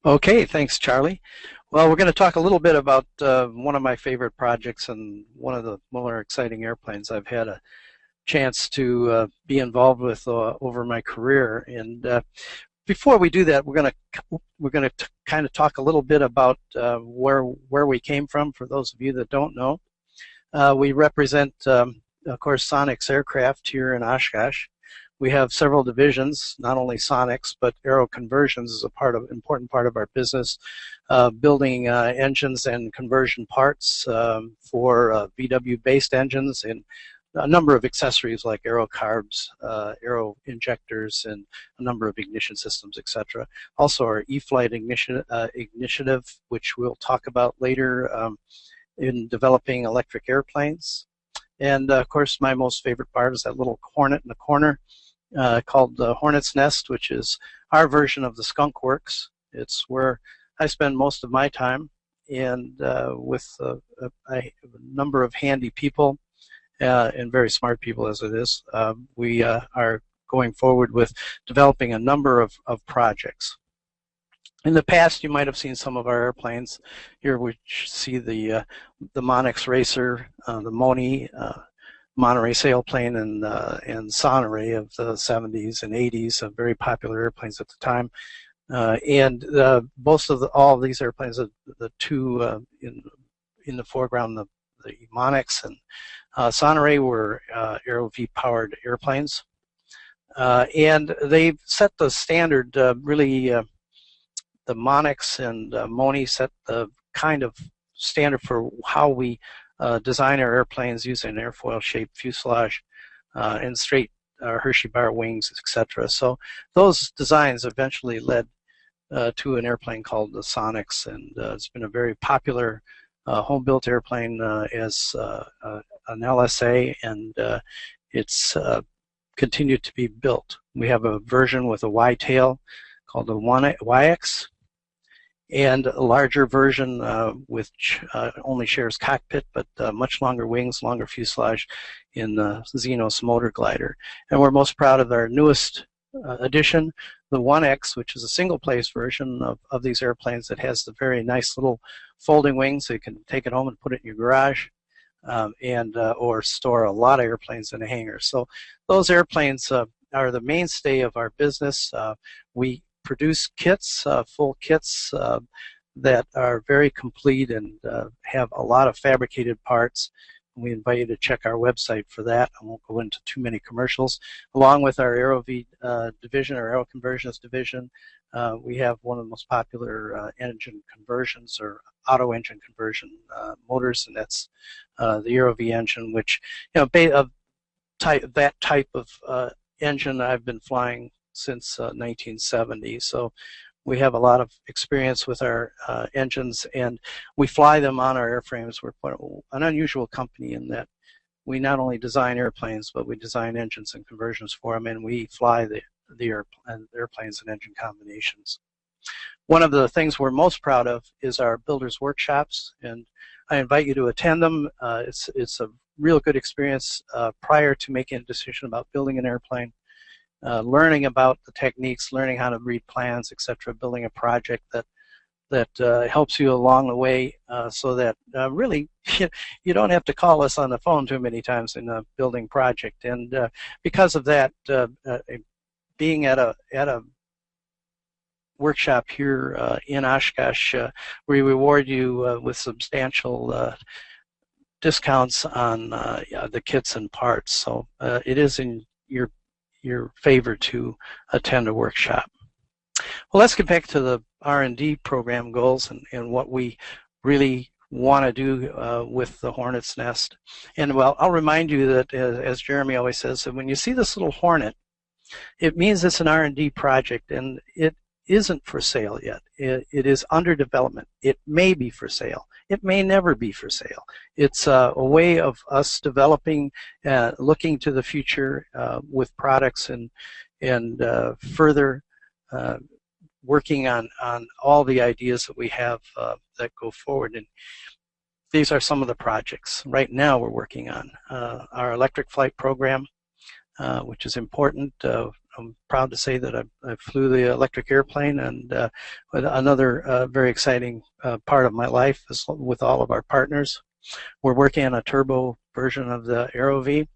Okay, thanks, Charlie. Well, we're going to talk a little bit about one of my favorite projects and one of the more exciting airplanes I've had a chance to be involved with over my career. And before we do that, we're going to kind of talk a little bit about where we came from. For those of you that don't know, we represent, of course, Sonex Aircraft here in Oshkosh. We have several divisions, not only Sonex, but Aero Conversions is important part of our business, building engines and conversion parts for VW-based engines and a number of accessories like aero carbs, aero injectors, and a number of ignition systems, etc. Also our E-Flight initiative, which we'll talk about later in developing electric airplanes. And of course, my most favorite part is that little hornet in the corner called the Hornet's Nest, which is our version of the Skunk Works. It's where I spend most of my time, and with a number of handy people and very smart people as it is, we are going forward with developing a number of projects. In the past, you might have seen some of our airplanes. Here we see the Monnett Racer, the Moni, Monterey sailplane, and Sonneray of the 70s and 80s, very popular airplanes at the time. And most of all of these airplanes, the two in the foreground, the Monnett and Sonneray were Aero-V powered airplanes. And they've set the standard, really, the Monnett and Moni set the kind of standard for how we design our airplanes using an airfoil-shaped fuselage and straight Hershey bar wings, etc. So those designs eventually led to an airplane called the Sonex, and it's been a very popular home-built airplane as an LSA, and it's continued to be built. We have a version with a Y tail called the YX, and a larger version which only shares cockpit but much longer wings, longer fuselage in the Xenos motor glider. And we're most proud of our newest addition, the 1X, which is a single-place version of these airplanes that has the very nice little folding wings, so you can take it home and put it in your garage, or store a lot of airplanes in a hangar. So those airplanes are the mainstay of our business. We produce kits, full kits that are very complete and have a lot of fabricated parts. We invite you to check our website for that. I won't go into too many commercials. Along with our Aero-V division, our Aero Conversions division, we have one of the most popular engine conversions or auto engine conversion motors, and that's the Aero-V engine, which, that type of engine I've been flying since 1970. So we have a lot of experience with our engines, and we fly them on our airframes. We're an unusual company in that we not only design airplanes, but we design engines and conversions for them, and we fly the airplanes and engine combinations. One of the things we're most proud of is our builders' workshops, and I invite you to attend them. It's a real good experience prior to making a decision about building an airplane. Learning about the techniques, learning how to read plans, etc., building a project that helps you along the way, so that really you don't have to call us on the phone too many times in a building project. And because of that, being at a workshop here in Oshkosh, we reward you with substantial discounts on the kits and parts. So it is in your favor to attend a workshop. Well, let's get back to the R&D program goals and what we really want to do with the Hornet's Nest. And well, I'll remind you that, as Jeremy always says, that when you see this little hornet, it means it's an R&D project, and it isn't for sale yet. It is under development. It may be for sale. It may never be for sale. It's a way of us developing, looking to the future with products and further working on all the ideas that we have that go forward. And these are some of the projects right now we're working on. Our electric flight program, which is important. I'm proud to say that I flew the electric airplane, and another very exciting part of my life is with all of our partners. We're working on a turbo version of the AeroV,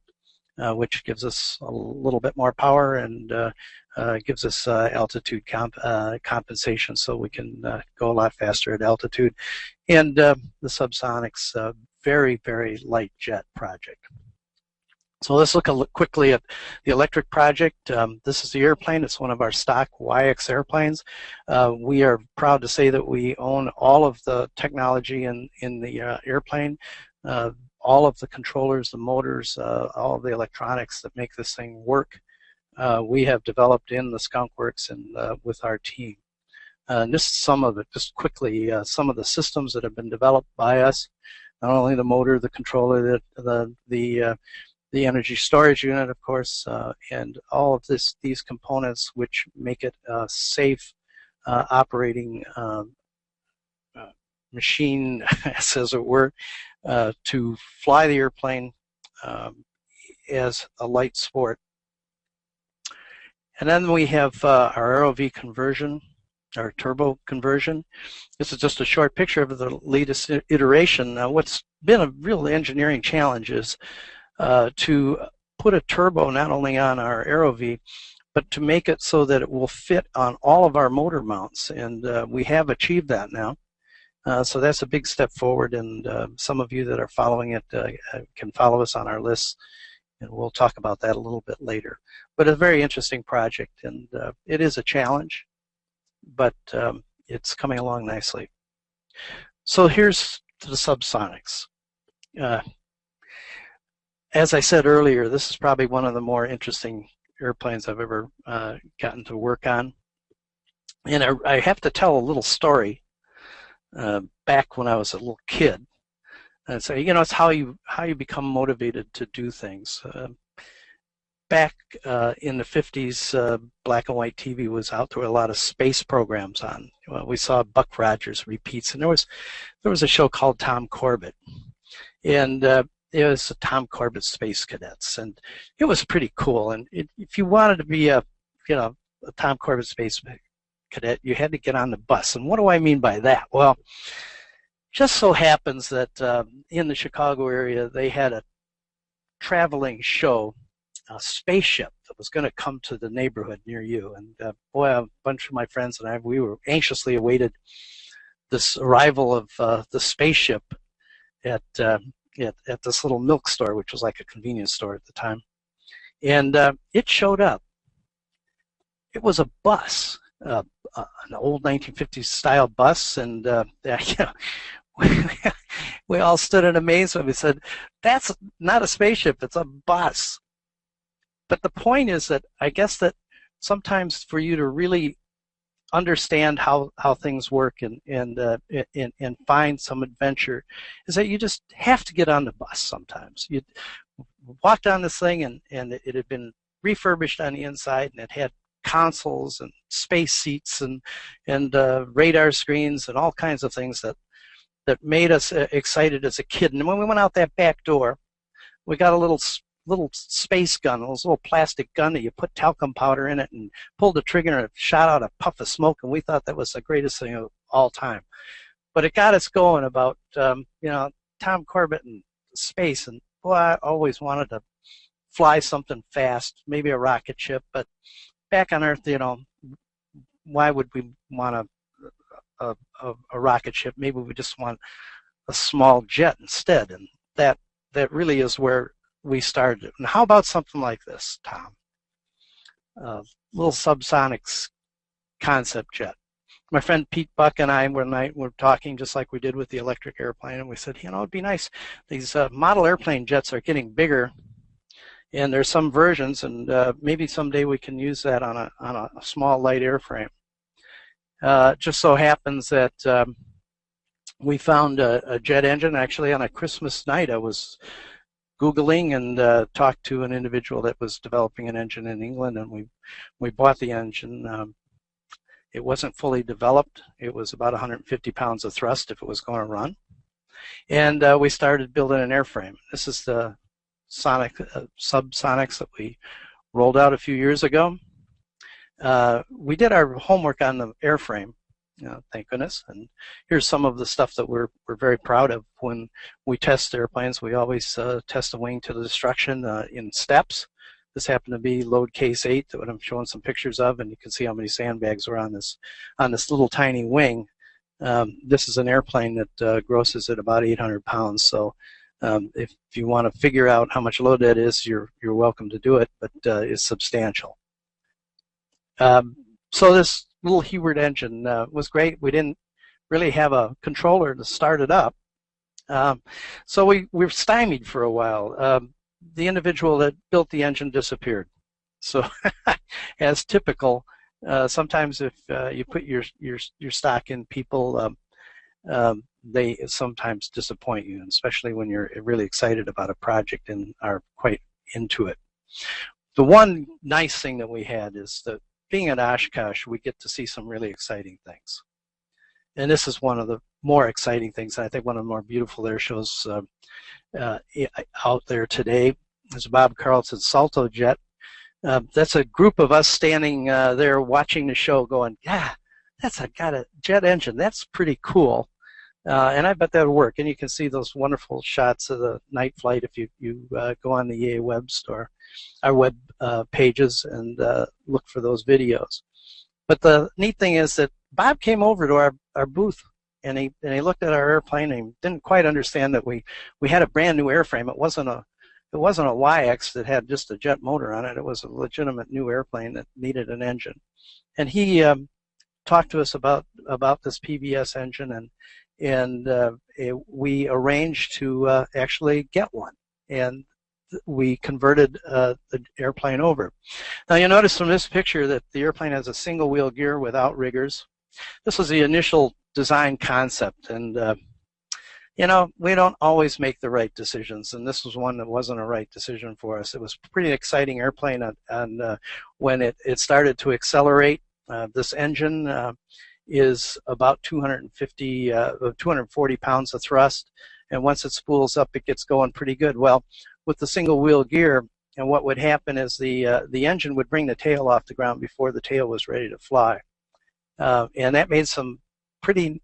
which gives us a little bit more power and gives us altitude compensation, so we can go a lot faster at altitude. And the SubSonex very, very light jet project. So let's look quickly at the electric project. This is the airplane. It's one of our stock YX airplanes. We are proud to say that we own all of the technology in the airplane, all of the controllers, the motors, all of the electronics that make this thing work. We have developed in the Skunk Works and with our team. And this is some of it, just quickly, some of the systems that have been developed by us. Not only the motor, the controller, the energy storage unit, of course, and all of these components which make it a safe operating machine, as it were, to fly the airplane as a light sport. And then we have our AeroV conversion, our turbo conversion. This is just a short picture of the latest iteration. What's been a real engineering challenge is to put a turbo not only on our AeroV, but to make it so that it will fit on all of our motor mounts, and we have achieved that now. So that's a big step forward, and some of you that are following it can follow us on our list, and we'll talk about that a little bit later. But a very interesting project, and it is a challenge, but it's coming along nicely. So here's the SubSonex. As I said earlier, this is probably one of the more interesting airplanes I've ever gotten to work on. And I have to tell a little story back when I was a little kid. And so, you know, it's how you become motivated to do things. Back in the 50s, black and white TV was out. There were a lot of space programs on. We saw Buck Rogers repeats, and there was a show called Tom Corbett, and it was Tom Corbett Space Cadets, and it was pretty cool. And if you wanted to be a Tom Corbett Space Cadet, you had to get on the bus. And what do I mean by that? Well, just so happens that in the Chicago area, they had a traveling show, a spaceship that was going to come to the neighborhood near you. And boy, a bunch of my friends and I, we were anxiously awaited this arrival of the spaceship at this little milk store, which was like a convenience store at the time. And it showed up. It was a bus, an old 1950s style bus, and we all stood in amazement. We said, "That's not a spaceship; it's a bus." But the point is that I guess that sometimes for you to really understand how things work and find some adventure is that you just have to get on the bus sometimes. You walked on this thing, and it had been refurbished on the inside, and it had consoles and space seats and radar screens and all kinds of things that made us excited as a kid. And when we went out that back door, we got a little space gun, a little plastic gun that you put talcum powder in it and pulled the trigger, and it shot out a puff of smoke, and we thought that was the greatest thing of all time. But it got us going about Tom Corbett and space, and boy, I always wanted to fly something fast, maybe a rocket ship. But back on Earth, why would we want a rocket ship? Maybe we just want a small jet instead, and that really is where we started. And how about something like this, Tom? Little SubSonex concept jet. My friend Pete Buck and I were talking just like we did with the electric airplane, and we said, it'd be nice. These model airplane jets are getting bigger, and there's some versions, and maybe someday we can use that on a small light airframe. Just so happens that we found a jet engine. Actually, on a Christmas night, I was Googling and talked to an individual that was developing an engine in England, and we bought the engine. It wasn't fully developed. It was about 150 pounds of thrust if it was going to run. And we started building an airframe. This is the SubSonex that we rolled out a few years ago. we did our homework on the airframe, thank goodness. And here's some of the stuff that we're very proud of. When we test airplanes, we always test the wing to the destruction in steps. This happened to be load case 8 that I'm showing some pictures of, and you can see how many sandbags are on this little tiny wing. This is an airplane that grosses at about 800 pounds. So if you want to figure out how much load that is, you're welcome to do it, but it's substantial. So this little Heward engine was great. We didn't really have a controller to start it up. So we were stymied for a while. The individual that built the engine disappeared. So as typical, sometimes if you put your stock in people, they sometimes disappoint you, especially when you're really excited about a project and are quite into it. The one nice thing that we had is that being at Oshkosh, we get to see some really exciting things. And this is one of the more exciting things. I think one of the more beautiful air shows out there today is Bob Carlson's Salto Jet. That's a group of us standing there watching the show going, yeah, that's got a jet engine. That's pretty cool. And I bet that'll work. And you can see those wonderful shots of the night flight if you go on the EA web store, our web pages, and look for those videos. But the neat thing is that Bob came over to our booth, and he looked at our airplane, and he didn't quite understand that we had a brand new airframe. It wasn't a YX that had just a jet motor on it. It was a legitimate new airplane that needed an engine. And he talked to us about this PBS engine, and we arranged to actually get one, and we converted the airplane over. Now you'll notice from this picture that the airplane has a single wheel gear with outriggers. This was the initial design concept, and we don't always make the right decisions, and this was one that wasn't a right decision for us. It was a pretty exciting airplane, and when it started to accelerate, this engine is about 240 pounds of thrust, and once it spools up, it gets going pretty good. Well, with the single wheel gear, and what would happen is the engine would bring the tail off the ground before the tail was ready to fly, and that made some pretty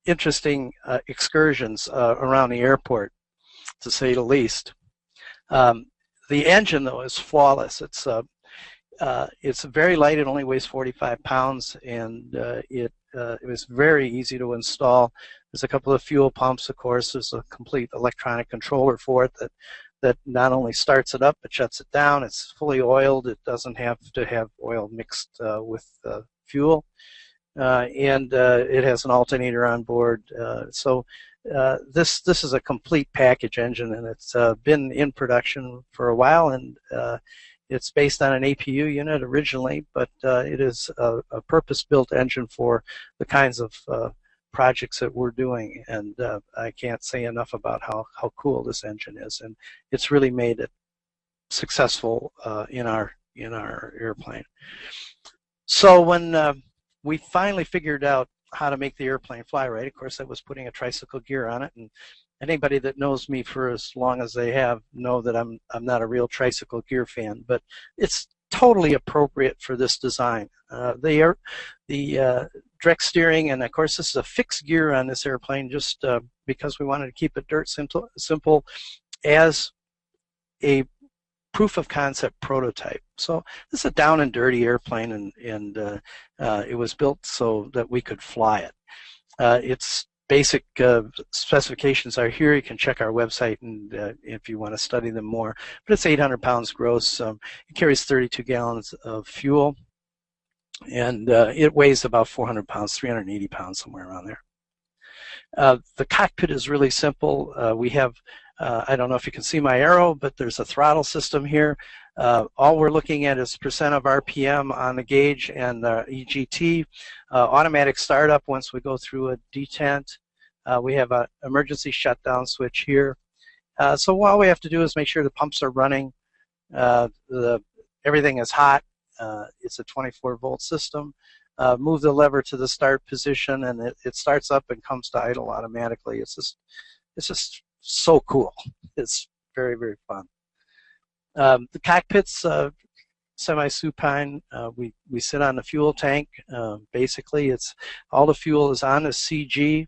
interesting excursions around the airport, to say the least. The engine, though, is flawless. It's very light. It only weighs 45 pounds, and it was very easy to install. There's a couple of fuel pumps, of course. There's a complete electronic controller for it that not only starts it up but shuts it down. It's fully oiled. It doesn't have to have oil mixed with fuel. And it has an alternator on board. So this is a complete package engine, and it's been in production for a while, and it's based on an APU unit originally, but it is a purpose-built engine for the kinds of projects that we're doing, and I can't say enough about how cool this engine is, and it's really made it successful in our airplane. So when we finally figured out how to make the airplane fly right, of course that was putting a tricycle gear on it, and anybody that knows me for as long as they have know that I'm not a real tricycle gear fan, but it's totally appropriate for this design. The direct steering, and of course this is a fixed gear on this airplane just because we wanted to keep it dirt simple as a proof of concept prototype. So this is a down and dirty airplane, and it was built so that we could fly it. Its basic specifications are here. You can check our website and if you want to study them more. But it's 800 pounds gross. It carries 32 gallons of fuel, and it weighs about 400 pounds, 380 pounds, somewhere around there. The cockpit is really simple. We have I don't know if you can see my arrow, but there's a throttle system here. All we're looking at is percent of RPM on the gauge and EGT. Automatic startup once we go through a detent. We have an emergency shutdown switch here. So all we have to do is make sure the pumps are running. Everything is hot. It's a 24-volt system. Move the lever to the start position, and it starts up and comes to idle automatically. It's just so cool. It's very, very fun. The cockpit's semi-supine. We sit on the fuel tank. Basically, it's all the fuel is on the CG,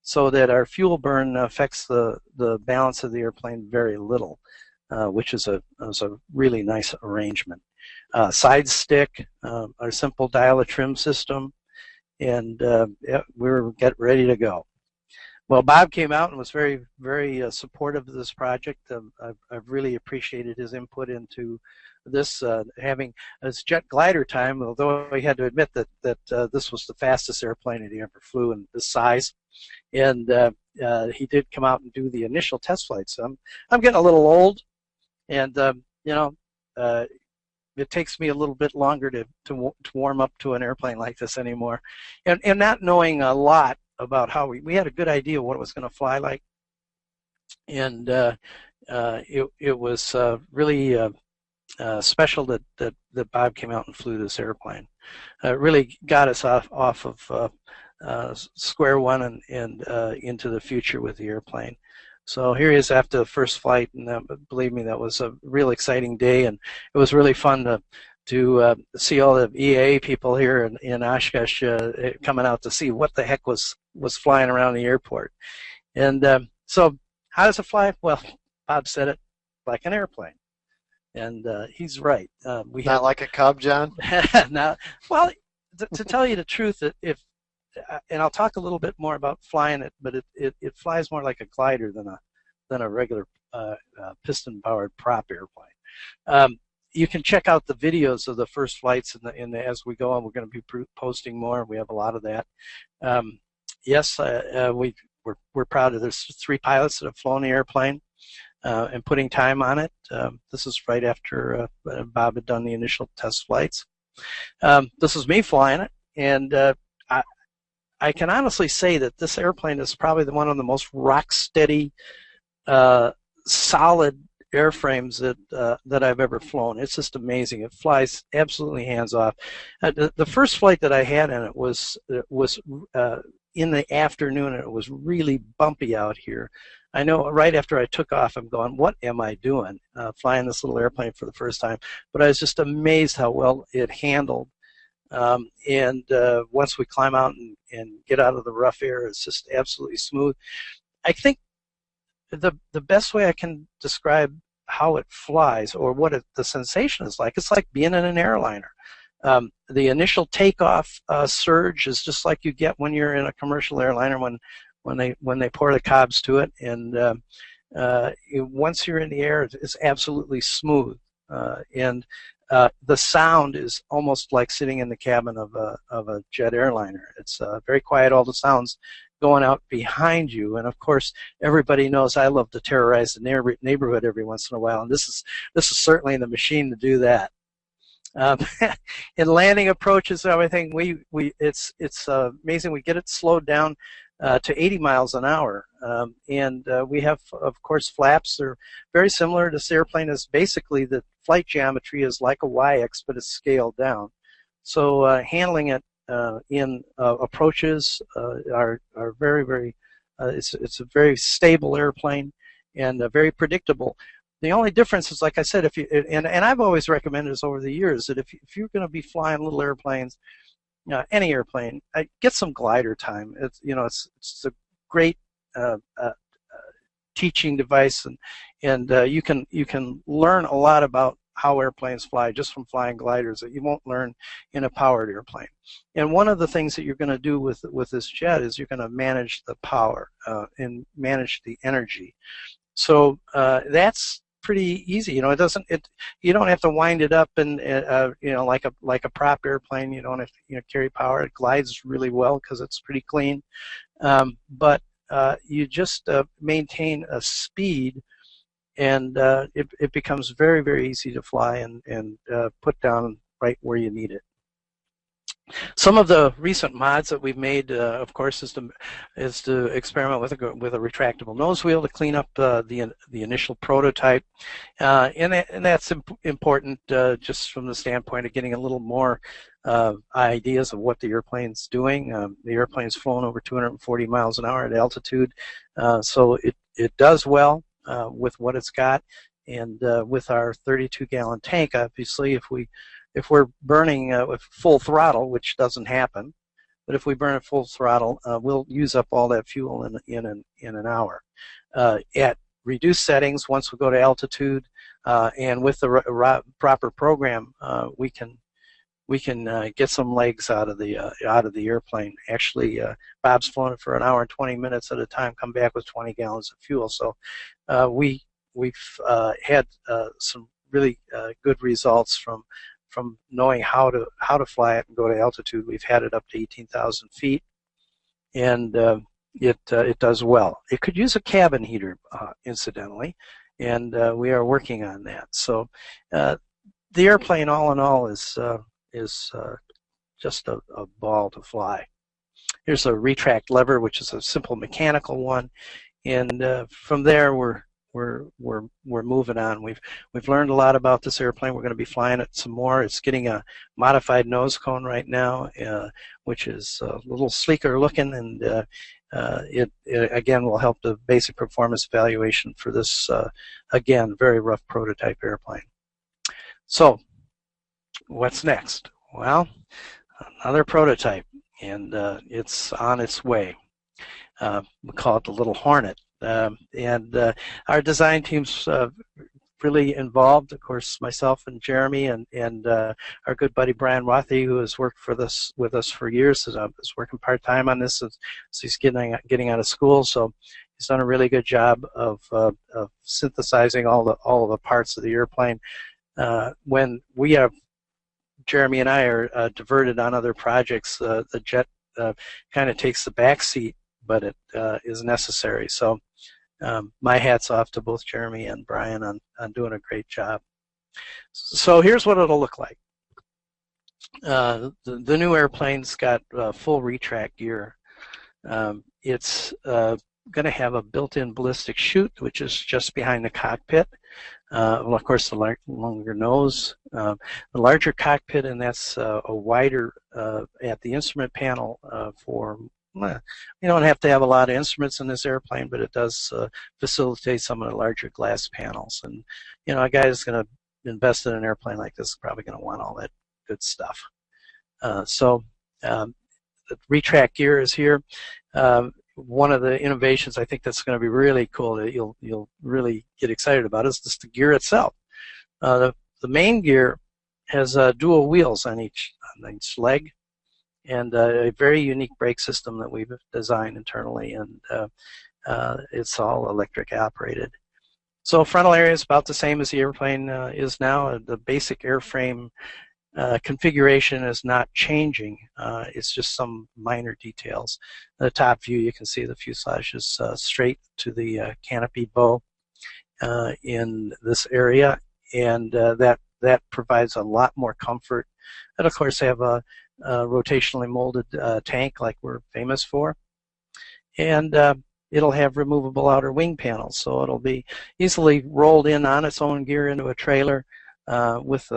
so that our fuel burn affects the balance of the airplane very little, which is a really nice arrangement. Side stick, our simple dial a trim system, and yeah, we're ready to go. Well, Bob came out and was very, very supportive of this project. I've really appreciated his input into this, having this jet glider time, although he had to admit that this was the fastest airplane that he ever flew in this size. And he did come out and do the initial test flights. So I'm getting a little old, and you know, it takes me a little bit longer to warm up to an airplane like this anymore, and not knowing a lot about how we had a good idea what it was going to fly like, and it was really special that Bob came out and flew this airplane. It really got us off of square one and into the future with the airplane. So here he is after the first flight, and believe me, that was a real exciting day, and it was really fun to see all the EAA people here in Oshkosh coming out to see what the heck was flying around the airport. And so how does it fly? Well, Bob said it, like an airplane. And he's right. Not like a Cub, John? Now, well, to tell you the truth, and I'll talk a little bit more about flying it, but it flies more like a glider than a regular piston-powered prop airplane. You can check out the videos of the first flights as we go on. We're going to be posting more. We have a lot of that. Yes, we're proud of. There's 3 pilots that have flown the airplane and putting time on it. This is right after Bob had done the initial test flights. This is me flying it, and I can honestly say that this airplane is probably one of the most rock-steady, solid airframes that I've ever flown. It's just amazing. It flies absolutely hands-off. The first flight that I had in it was in the afternoon, and it was really bumpy out here. I know right after I took off, I'm going, what am I doing flying this little airplane for the first time? But I was just amazed how well it handled. And once we climb out and get out of the rough air, it's just absolutely smooth. I think the best way I can describe how it flies or what the sensation is like, it's like being in an airliner. The initial takeoff surge is just like you get when you're in a commercial airliner when they pour the cobs to it, and once you're in the air, it's absolutely smooth, and the sound is almost like sitting in the cabin of a jet airliner. It's very quiet, all the sounds going out behind you, and of course everybody knows I love to terrorize the neighborhood every once in a while, and this is certainly the machine to do that. In landing approaches and everything, it's amazing. We get it slowed down to 80 miles an hour, and we have, of course, flaps. They're very similar. This airplane is basically, the flight geometry is like a YX, but it's scaled down. So handling it in approaches are very, very. It's a very stable airplane and very predictable. The only difference is, like I said, and I've always recommended this over the years, that if you're going to be flying little airplanes, any airplane, get some glider time. It's a great teaching device, and you can learn a lot about how airplanes fly just from flying gliders that you won't learn in a powered airplane. And one of the things that you're going to do with this jet is you're going to manage the power and manage the energy. So that's pretty easy. You don't have to wind it up and like a prop airplane. You don't have to carry power. It glides really well because it's pretty clean. But you just maintain a speed, and it becomes very, very easy to fly and put down right where you need it. Some of the recent mods that we've made, of course, is to experiment with a retractable nose wheel to clean up the initial prototype, and that's important just from the standpoint of getting a little more ideas of what the airplane's doing. The airplane's flown over 240 miles an hour at altitude, so it does well with what it's got. And with our 32-gallon tank, obviously, if we're burning with full throttle, which doesn't happen, but if we burn at full throttle, we'll use up all that fuel in an hour. At reduced settings, once we go to altitude, and with the proper program, we can get some legs out of the airplane. Actually, Bob's flown it for an hour and 20 minutes at a time, come back with 20 gallons of fuel. So we've had some really good results from knowing how to fly it and go to altitude. We've had it up to 18,000 feet, and it does well. It could use a cabin heater, incidentally, and we are working on that. So the airplane, all in all, is just a ball to fly. Here's a retract lever, which is a simple mechanical one, and from there we're moving on. We've learned a lot about this airplane. We're going to be flying it some more. It's getting a modified nose cone right now, which is a little sleeker looking, and it again will help the basic performance evaluation for this again very rough prototype airplane. So what's next? Well, another prototype, and it's on its way. We call it the Little Hornet. And our design team's really involved. Of course, myself and Jeremy and our good buddy Brian Wathy, who has worked with us for years, is working part-time on this as he's getting out of school. So he's done a really good job of synthesizing all of the parts of the airplane. When we have Jeremy and I are diverted on other projects, the jet kind of takes the back seat, but it is necessary. So my hat's off to both Jeremy and Brian on doing a great job. So here's what it'll look like. The new airplane's got full retract gear. It's going to have a built-in ballistic chute, which is just behind the cockpit. Well, of course, the longer nose, the larger cockpit, and that's a wider at the instrument panel for. You don't have to have a lot of instruments in this airplane, but it does facilitate some of the larger glass panels. And a guy that's going to invest in an airplane like this is probably going to want all that good stuff. So the retract gear is here. One of the innovations I think that's going to be really cool that you'll really get excited about is just the gear itself. The main gear has dual wheels on each leg, and a very unique brake system that we've designed internally, and it's all electric operated. So frontal area is about the same as the airplane is now. The basic airframe configuration is not changing. It's just some minor details. The top view, you can see the fuselage is straight to the canopy bow in this area, and that provides a lot more comfort. And of course, they have a rotationally molded tank like we're famous for, and it'll have removable outer wing panels, so it'll be easily rolled in on its own gear into a trailer. With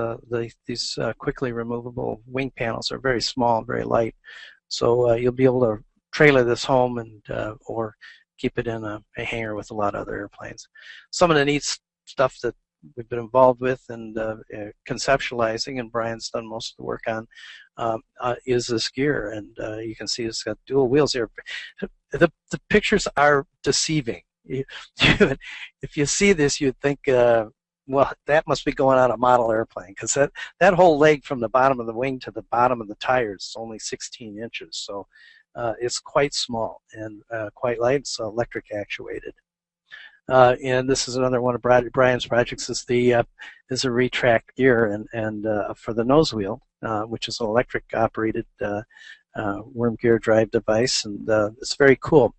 these quickly removable wing panels are very small and very light, so you'll be able to trailer this home and or keep it in a hangar with a lot of other airplanes. Some of the neat stuff that we've been involved with and conceptualizing, and Brian's done most of the work on, is this gear, and you can see it's got dual wheels here. The pictures are deceiving. If you see this, you'd think, well, that must be going on a model airplane, because that whole leg from the bottom of the wing to the bottom of the tires is only 16 inches, so it's quite small and quite light. It's electric actuated. And this is another one of Brian's projects. Is a retract gear and for the nose wheel, which is an electric operated worm gear drive device, and it's very cool.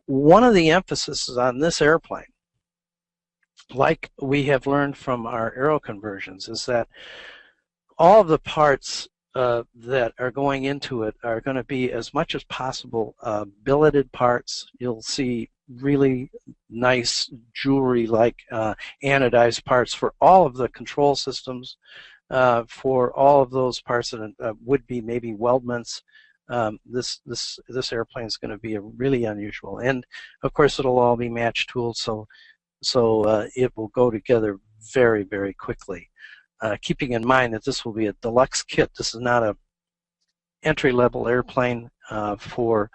One of the emphases on this airplane, like we have learned from our aero conversions, is that all of the parts that are going into it are going to be, as much as possible, billeted parts. You'll see really nice jewelry-like anodized parts for all of the control systems, for all of those parts that would be maybe weldments. This airplane is going to be really unusual, and of course it'll all be match tooled, so it will go together very, very quickly. Keeping in mind that this will be a deluxe kit. This is not a entry-level airplane for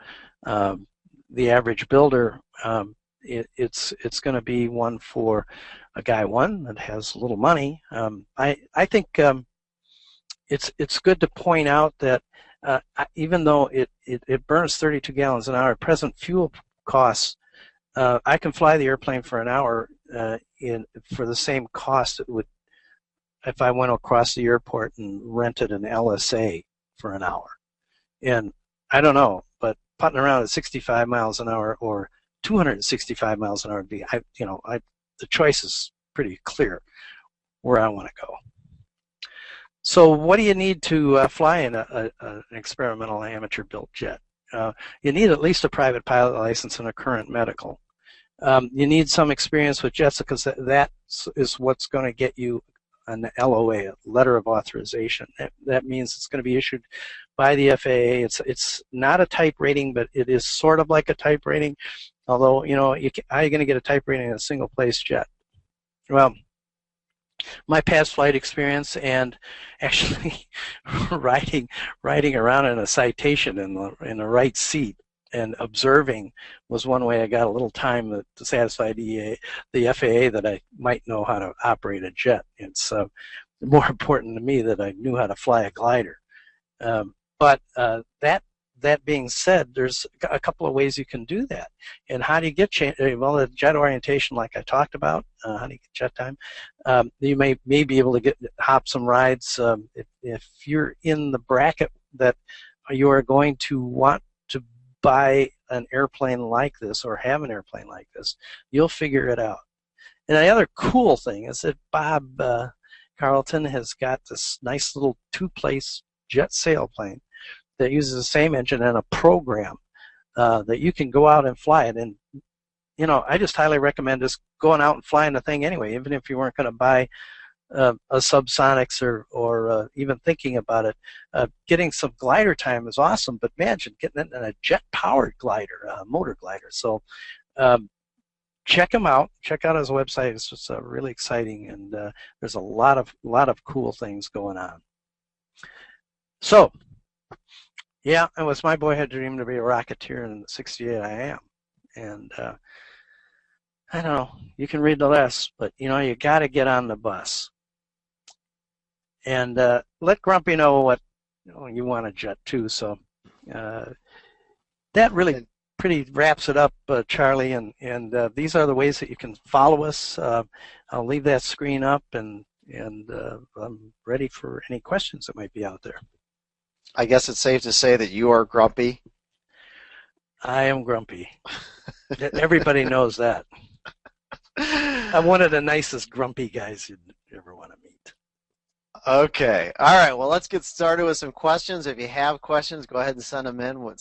the average builder. It's going to be one for a guy that has a little money. I think it's good to point out that even though it burns 32 gallons an hour, at present fuel costs, I can fly the airplane for an hour for the same cost it would if I went across the airport and rented an LSA for an hour. And I don't know, but putting around at 65 miles an hour or 265 miles an hour would be, the choice is pretty clear where I want to go. So what do you need to fly in an experimental amateur-built jet? You need at least a private pilot license and a current medical. You need some experience with jets because that is what's going to get you an LOA, a letter of authorization. That means it's going to be issued by the FAA. It's not a type rating, but it is sort of like a type rating. Although, how are you going to get a type rating in a single-place jet? Well, my past flight experience and actually riding around in a Citation in the right seat and observing was one way I got a little time to satisfy the FAA that I might know how to operate a jet. It's more important to me that I knew how to fly a glider. But that being said, there's a couple of ways you can do that. And how do you get well, the jet orientation, like I talked about, how do you get jet time? You may be able to hop some rides if you're in the bracket that you are going to want to buy an airplane like this or have an airplane like this. You'll figure it out. And the other cool thing is that Bob Carlton has got this nice little two-place jet sailplane that uses the same engine and a program that you can go out and fly it. And, I just highly recommend just going out and flying the thing anyway, even if you weren't going to buy a SubSonex or even thinking about it. Getting some glider time is awesome, but imagine getting it in a jet-powered glider, motor glider. So check him out. Check out his website. It's just really exciting, and there's a lot of cool things going on. So, yeah, it was my boyhood dream to be a Rocketeer, and in '68 I am. And I don't know, you can read the rest, but you got to get on the bus. And let Grumpy know what you want a jet too. So that really pretty wraps it up, Charlie. And these are the ways that you can follow us. I'll leave that screen up, and I'm ready for any questions that might be out there. I guess it's safe to say that you are grumpy. I am grumpy. Everybody knows that. I'm one of the nicest grumpy guys you'd ever want to meet. Okay. All right. Well, let's get started with some questions. If you have questions, go ahead and send them in.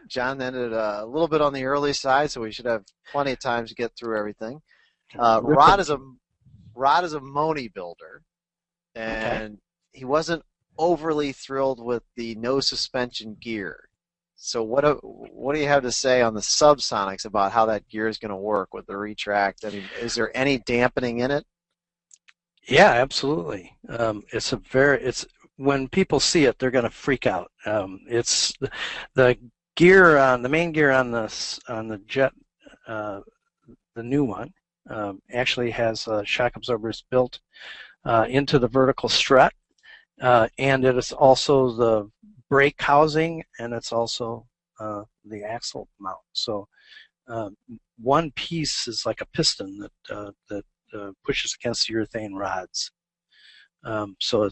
John ended a little bit on the early side, so we should have plenty of time to get through everything. Rod is a Monnett builder, and he wasn't overly thrilled with the no suspension gear. So what do you have to say on the SubSonex about how that gear is going to work with the retract? I mean, is there any dampening in it? Yeah, absolutely. It's when people see it, they're going to freak out. It's the gear on the main gear on the jet, the new one, actually has shock absorbers built into the vertical strut, and it is also the brake housing, and it's also the axle mount. So one piece is like a piston that pushes against the urethane rods. So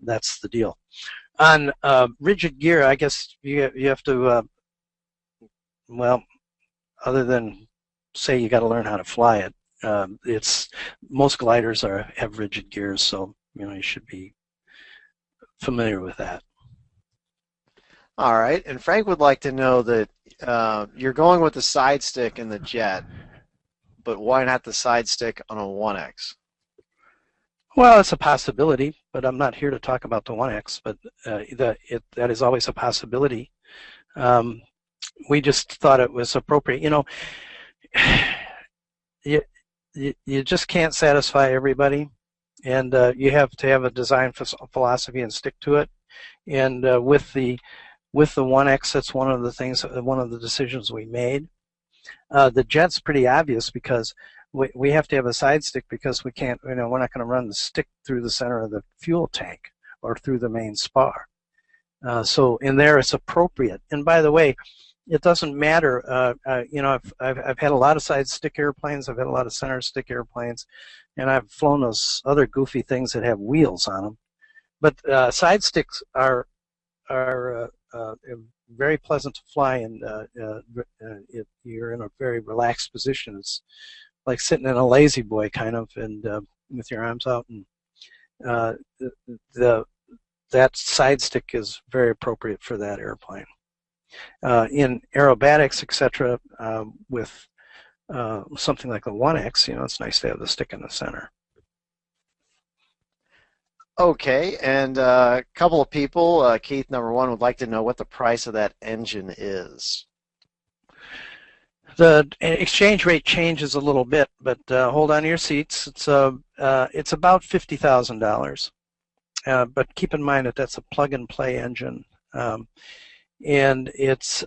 that's the deal. On rigid gear, I guess you have to, well, other than say you got to learn how to fly it, most gliders have rigid gears, so you should be familiar with that. All right, and Frank would like to know that you're going with the side stick in the jet, but why not the side stick on a 1X? Well, it's a possibility, but I'm not here to talk about the 1X, but that is always a possibility. We just thought it was appropriate. you just can't satisfy everybody, and you have to have a design philosophy and stick to it. And with the 1X, that's one of the things, one of the decisions we made. The jet's pretty obvious because we have to have a side stick because we can't, we're not going to run the stick through the center of the fuel tank or through the main spar. So in there, it's appropriate. And by the way, it doesn't matter. I've had a lot of side stick airplanes. I've had a lot of center stick airplanes, and I've flown those other goofy things that have wheels on them. But side sticks are very pleasant to fly, and you're in a very relaxed position. It's like sitting in a lazy boy kind of, and with your arms out, and that side stick is very appropriate for that airplane. In aerobatics, etc., with something like the 1X, it's nice to have the stick in the center. Okay, and a couple of people, Keith, number one, would like to know what the price of that engine is. The exchange rate changes a little bit, but hold on to your seats. It's about $50,000. But keep in mind that that's a plug-and-play engine, and it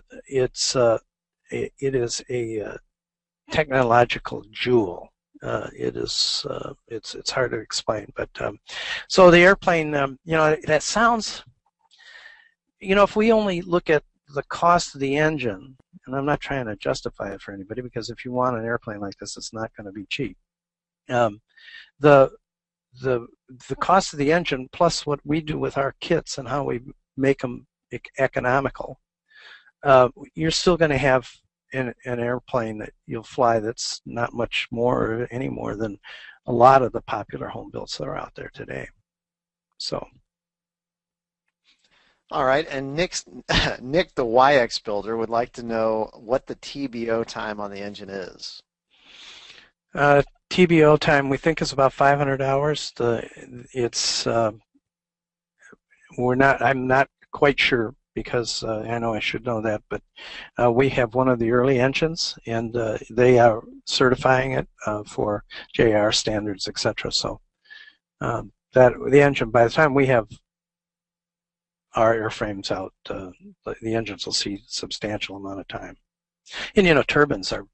is a technological jewel. It's hard to explain, but so the airplane, that sounds, if we only look at the cost of the engine, and I'm not trying to justify it for anybody, because if you want an airplane like this, it's not going to be cheap. The cost of the engine plus what we do with our kits and how we make them economical, you're still going to have an airplane that you'll fly that's not much more or any more than a lot of the popular home builds that are out there today. So. All right, and Nick, the YX builder, would like to know what the TBO time on the engine is. TBO time we think is about 500 hours. I'm not quite sure, because I know I should know that, but we have one of the early engines, and they are certifying it for JR standards, etc. So that the engine, by the time we have our airframes out, the engines will see a substantial amount of time. And turbines are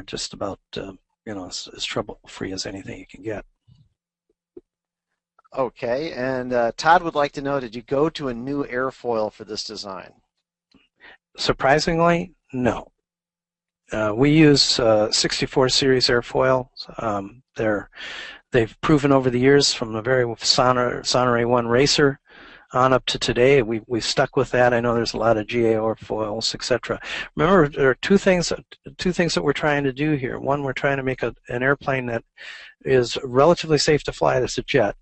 just about as trouble-free as anything you can get. Okay, and Todd would like to know, did you go to a new airfoil for this design? Surprisingly, no. We use 64 series airfoil. They've proven over the years, from the very Sonex 1 Racer on up to today, we've stuck with that. I know there's a lot of GA airfoils, etc. Remember, there are two things that we're trying to do here. One, we're trying to make an airplane that is relatively safe to fly. That's a jet.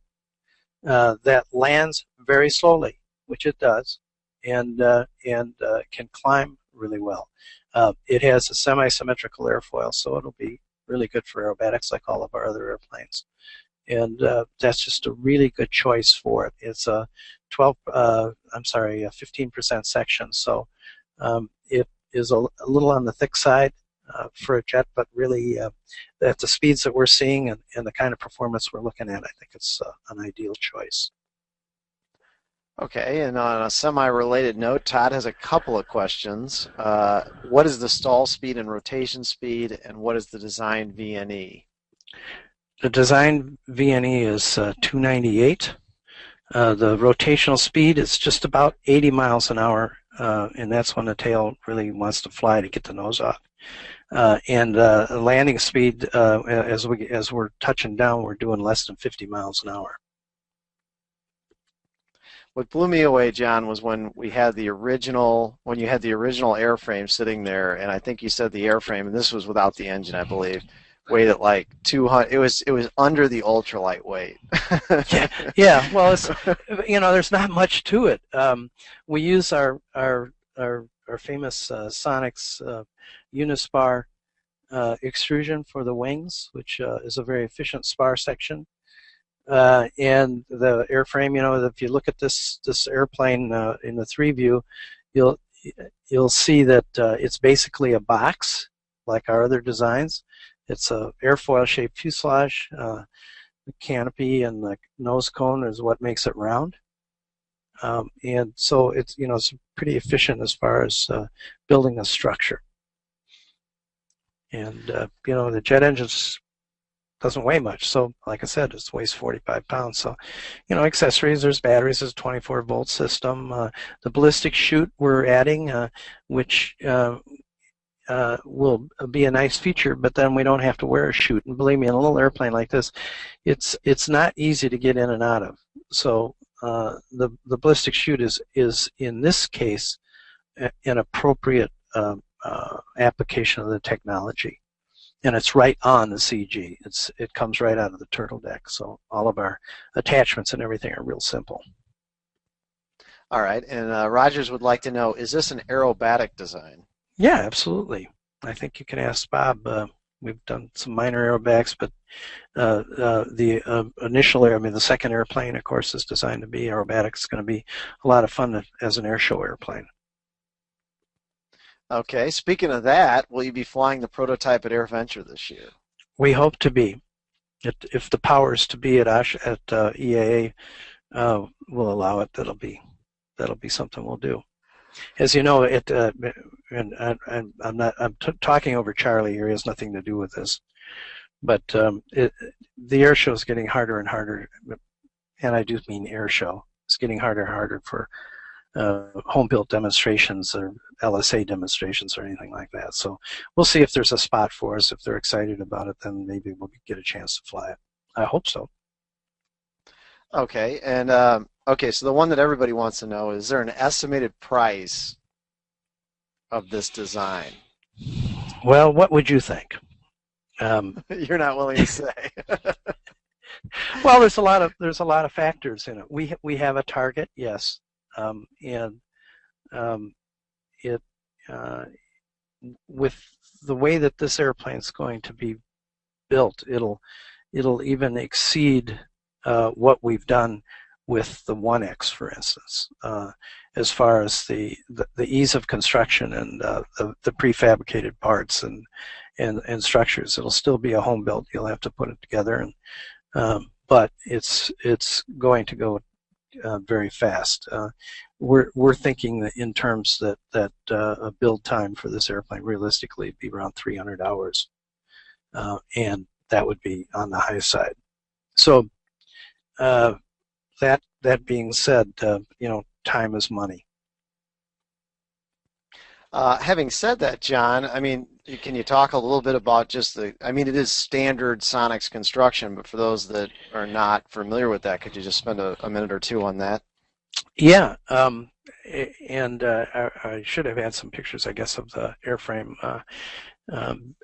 That lands very slowly, which it does, and can climb really well. It has a semi-symmetrical airfoil, so it'll be really good for aerobatics like all of our other airplanes. And that's just a really good choice for it. It's a 15% section, so it is a little on the thick side for a jet, but really at the speeds that we're seeing and the kind of performance we're looking at, I think it's an ideal choice. Okay, and on a semi-related note, Todd has a couple of questions. What is the stall speed and rotation speed, and what is the design VNE? The design VNE is 298. The rotational speed is just about 80 miles an hour, and that's when the tail really wants to fly to get the nose off. And landing speed, as we're touching down, we're doing less than 50 miles an hour. What blew me away, John, was when you had the original airframe sitting there, and I think you said the airframe, and this was without the engine, I believe, weighed at like 200. It was under the ultralight weight. Yeah. Well, it's, there's not much to it. We use our famous Sonex Unispar extrusion for the wings, which is a very efficient spar section. And the airframe, if you look at this airplane in the 3 view, you'll see that it's basically a box like our other designs. It's a airfoil-shaped fuselage. The canopy and the nose cone is what makes it round. And so it's it's pretty efficient as far as building a structure. And the jet engine doesn't weigh much. So like I said, it weighs 45 pounds. So accessories, there's batteries, there's a 24-volt system. The ballistic chute we're adding, which will be a nice feature, but then we don't have to wear a chute. And believe me, in a little airplane like this, it's not easy to get in and out of. So the ballistic chute is in this case an appropriate application of the technology, and it's right on the CG. It comes right out of the turtle deck. So all of our attachments and everything are real simple. All right, and Rogers would like to know: is this an aerobatic design? Yeah, absolutely. I think you can ask Bob. We've done some minor aerobatics, but the initial the second airplane, of course, is designed to be aerobatic. It's going to be a lot of fun as an air show airplane. Okay, speaking of that, will you be flying the prototype at AirVenture this year? We hope to be. If the powers to be at EAA will allow it, that'll be something we'll do. As you know, and I'm talking over Charlie here. He has nothing to do with this, but the air show is getting harder and harder, and I do mean air show. It's getting harder and harder for home-built demonstrations or LSA demonstrations or anything like that. So we'll see if there's a spot for us. If they're excited about it, then maybe we'll get a chance to fly it. I hope so. Okay, and okay, so the one that everybody wants to know, is there an estimated price of this design? Well, what would you think? You're not willing to say. Well, there's a lot of factors in it. We have a target, yes, and it with the way that this airplane is going to be built, it'll even exceed what we've done with the 1X, for instance, as far as the ease of construction and the prefabricated parts and structures. It'll still be a home built. You'll have to put it together, but it's going to go very fast. We're thinking that in terms that a build time for this airplane realistically would be around 300 hours, and that would be on the high side. So that being said, time is money. Having said that, John, I mean, can you talk a little bit about just it is standard Sonex construction, but for those that are not familiar with that, could you just spend a minute or two on that? Yeah, and I should have had some pictures, I guess, of the airframe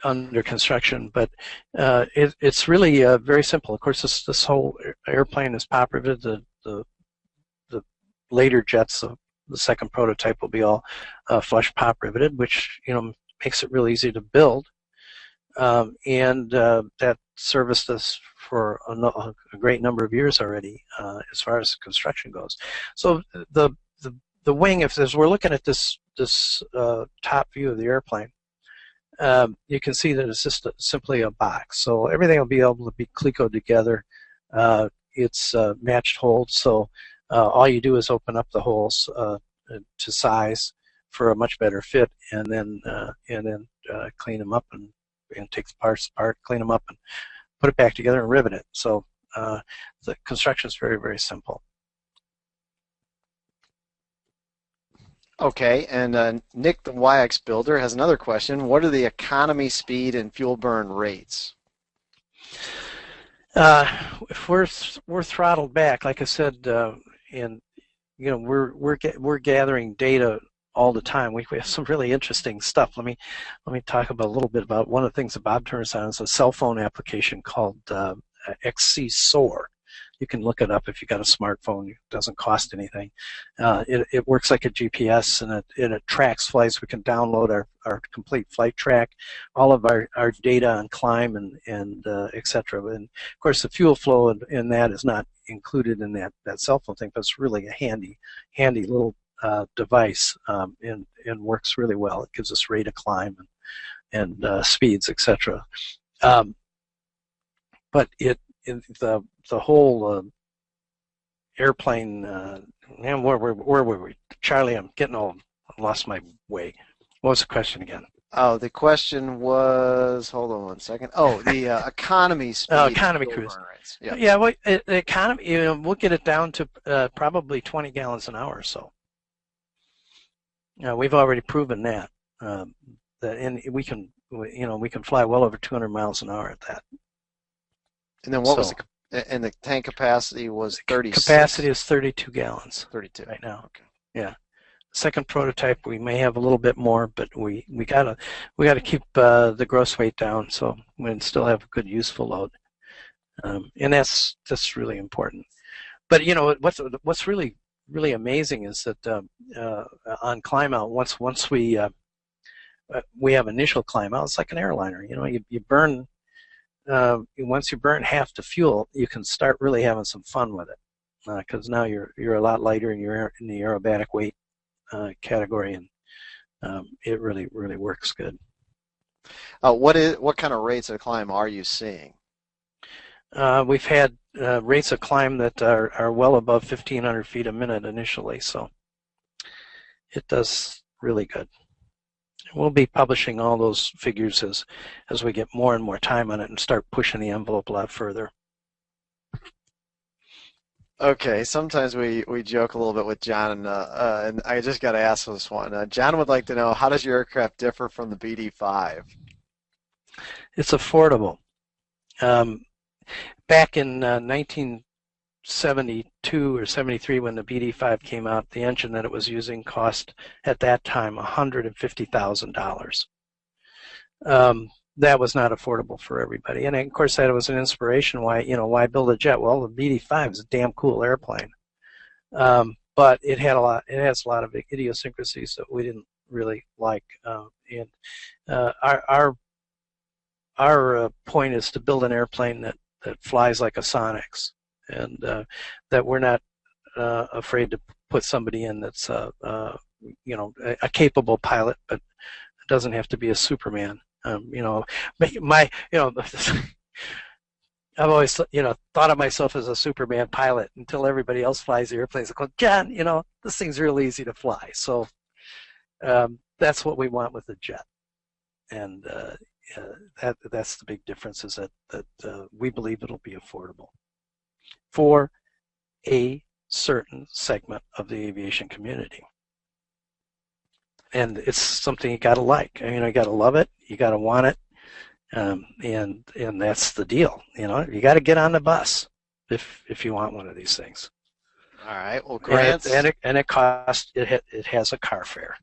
under construction, but it's really very simple. Of course, this whole airplane is pop riveted. The later jets, the second prototype, will be all flush pop riveted, which makes it real easy to build, and that serviced us for a great number of years already as far as construction goes. So the wing, as we're looking at this top view of the airplane, you can see that it's just simply a box. So everything will be able to be clecoed together. It's matched holes, so all you do is open up the holes to size for a much better fit, and then clean them up and take the parts apart, clean them up, and put it back together and rivet it. So the construction is very, very simple. Okay, and Nick, the YX builder, has another question. What are the economy, speed, and fuel burn rates? If we're throttled back, like I said, and we're gathering data all the time. We have some really interesting stuff. Let me talk about a little bit about one of the things that Bob turns on is a cell phone application called XC Soar. You can look it up if you've got a smartphone. It doesn't cost anything. It works like a GPS, and it tracks flights. We can download our complete flight track, all of our data on climb and et cetera. And of course, the fuel flow in that is not included in that cell phone thing, but it's really a handy little device, and works really well. It gives us rate of climb and speeds, et cetera. Um, but the whole airplane. Man, where were we? Charlie, I'm getting old. I lost my way. What was the question again? Oh, the question was, hold on one second. Oh, the economy speed and Economy fuel cruise. burn rates. Yeah. Yeah, well, the economy. We'll get it down to probably 20 gallons an hour or so. We've already proven that. And we can, we can fly well over 200 miles an hour at that. And then what was So and the tank capacity was 36? capacity is 32 gallons 32. right now. Okay. Yeah. Second prototype, we may have a little bit more, but we gotta keep the gross weight down so we can still have a good useful load, and that's really important. But what's really amazing is that on climb out, once we have initial climb out, it's like an airliner. You burn once you burn half the fuel, you can start really having some fun with it because now you're a lot lighter and you're in the aerobatic weight category, and it really works good. What kind of rates of climb are you seeing? We've had rates of climb that are well above 1,500 feet a minute initially, so it does really good. We'll be publishing all those figures as we get more and more time on it and start pushing the envelope a lot further. Okay, sometimes we joke a little bit with John, and I just got to ask this one. John would like to know, how does your aircraft differ from the BD-5? It's affordable. Back in 1972 or 73, when the BD-5 came out, the engine that it was using cost at that time $150,000. That was not affordable for everybody, and of course that was an inspiration why build a jet. Well, the BD-5 is a damn cool airplane, but it has a lot of idiosyncrasies that we didn't really like, and our point is to build an airplane that flies like a Sonex, and that we're not afraid to put somebody in that's a capable pilot, but it doesn't have to be a Superman. I've always thought of myself as a Superman pilot until everybody else flies the airplanes. I go, John, this thing's real easy to fly. So that's what we want with the jet, and that's the big difference, is that we believe it'll be affordable for a certain segment of the aviation community. And it's something you got to like. You got to love it. You got to want it, and that's the deal. You got to get on the bus if you want one of these things. All right. Well, Grant, and it costs. It has a car fare.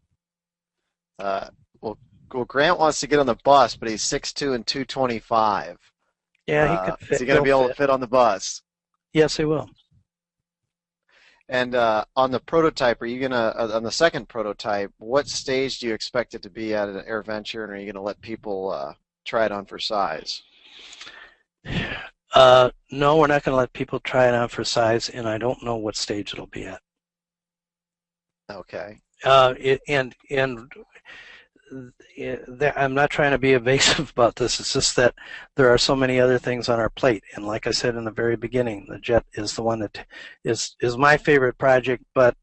Well, Grant wants to get on the bus, but he's 6'2" and 225. Yeah, he could fit. Is he going to be able to fit on the bus? Yes, he will. And on the prototype, are you on the second prototype, what stage do you expect it to be at an AirVenture, and are you going to let people try it on for size? No, we're not going to let people try it on for size, and I don't know what stage it'll be at. Okay. I'm not trying to be evasive about this. It's just that there are so many other things on our plate, and like I said in the very beginning, the jet is the one that is my favorite project, but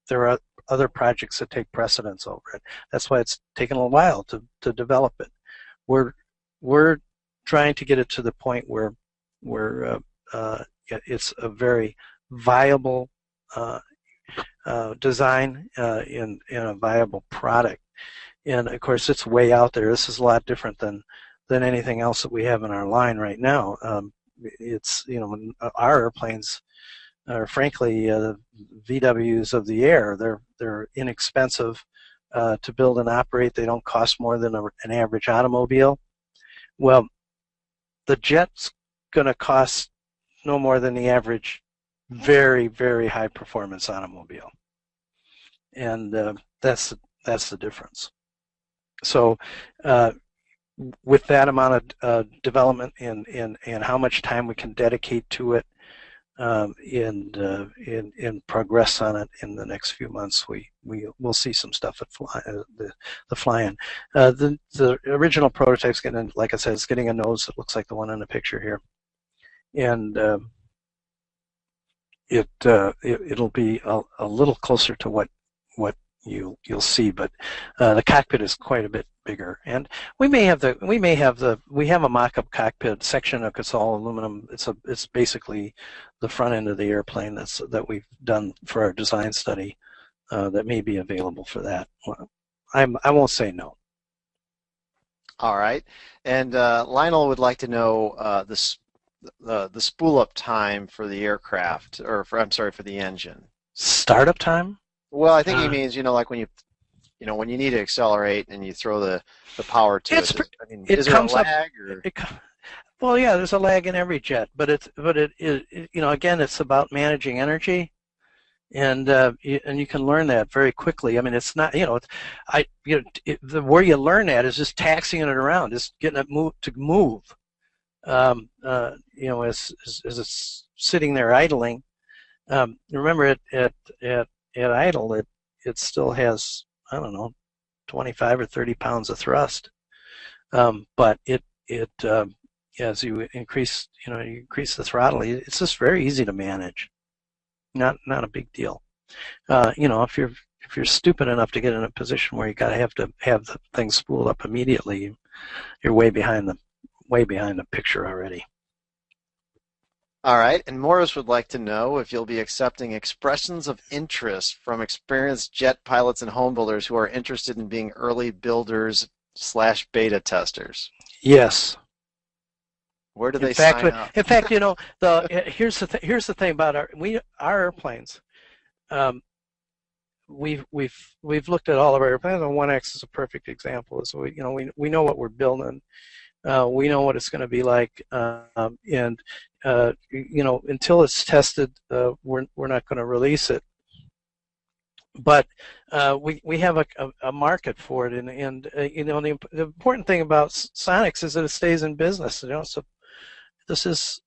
there are other projects that take precedence over it. That's why it's taken a while to develop it. We're trying to get it to the point where it's a very viable design in a viable product. And of course, it's way out there. This is a lot different than anything else that we have in our line right now. It's our airplanes are frankly VWs of the air. They're inexpensive to build and operate. They don't cost more than an average automobile. Well, the jet's going to cost no more than the average very, very high performance automobile, and that's the difference. So with that amount of development and how much time we can dedicate to it, in progress on it in the next few months. We'll see some stuff at the fly-in. The original prototype's getting, like I said, it's getting a nose that looks like the one in the picture here, and it'll be a little closer to what you'll see, but the cockpit is quite a bit bigger, and we have a mock-up cockpit section of it's all aluminum. It's basically the front end of the airplane that we've done for our design study that may be available for that. I won't say no. All right, and Lionel would like to know the spool up time for the aircraft, or I'm sorry, for the engine. Startup time? Well, I think he means, like when when you need to accelerate and you throw the power to it. Is there a lag? Well, yeah, there's a lag in every jet, but again, it's about managing energy, and you can learn that very quickly. I mean, it's not, where you learn that is just taxiing it around, just getting it to move. As it's sitting there idling. Remember, at idle, it still has, I don't know, 25 or 30 pounds of thrust. But as you increase the throttle, it's just very easy to manage. Not a big deal. If you're stupid enough to get in a position where you have to have the thing spooled up immediately, you're way behind the picture already. All right, and Morris would like to know if you'll be accepting expressions of interest from experienced jet pilots and home builders who are interested in being early builders / beta testers. Yes. Where do they sign up? In fact, here's the thing about our airplanes. We've looked at all of our airplanes, and 1X is a perfect example. So we know what we're building. We know what it's going to be like, and until it's tested, we're not going to release it. But we have a market for it, and the important thing about Sonex is that it stays in business. So this is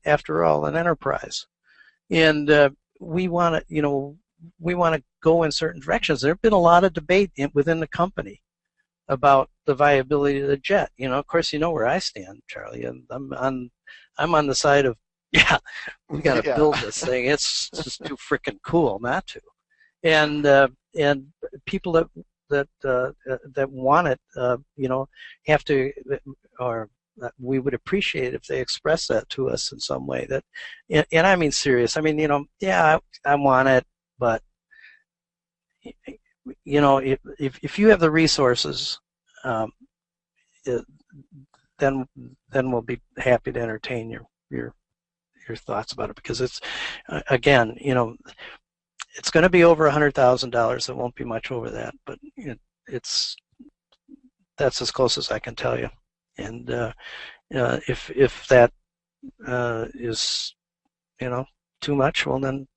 after all an enterprise, and we want to go in certain directions. There have been a lot of debate within the company about the viability of the jet. Of course, where I stand, Charlie, and I'm on the side of, we got to build this thing. It's just too freaking cool not to. And people that want it, have to, or we would appreciate if they express that to us in some way. And I mean serious. I mean, I want it, but if you have the resources, then we'll be happy to entertain your thoughts about it, because it's again, it's going to be over $100,000. It won't be much over that, but that's as close as I can tell you. And if that is too much, well then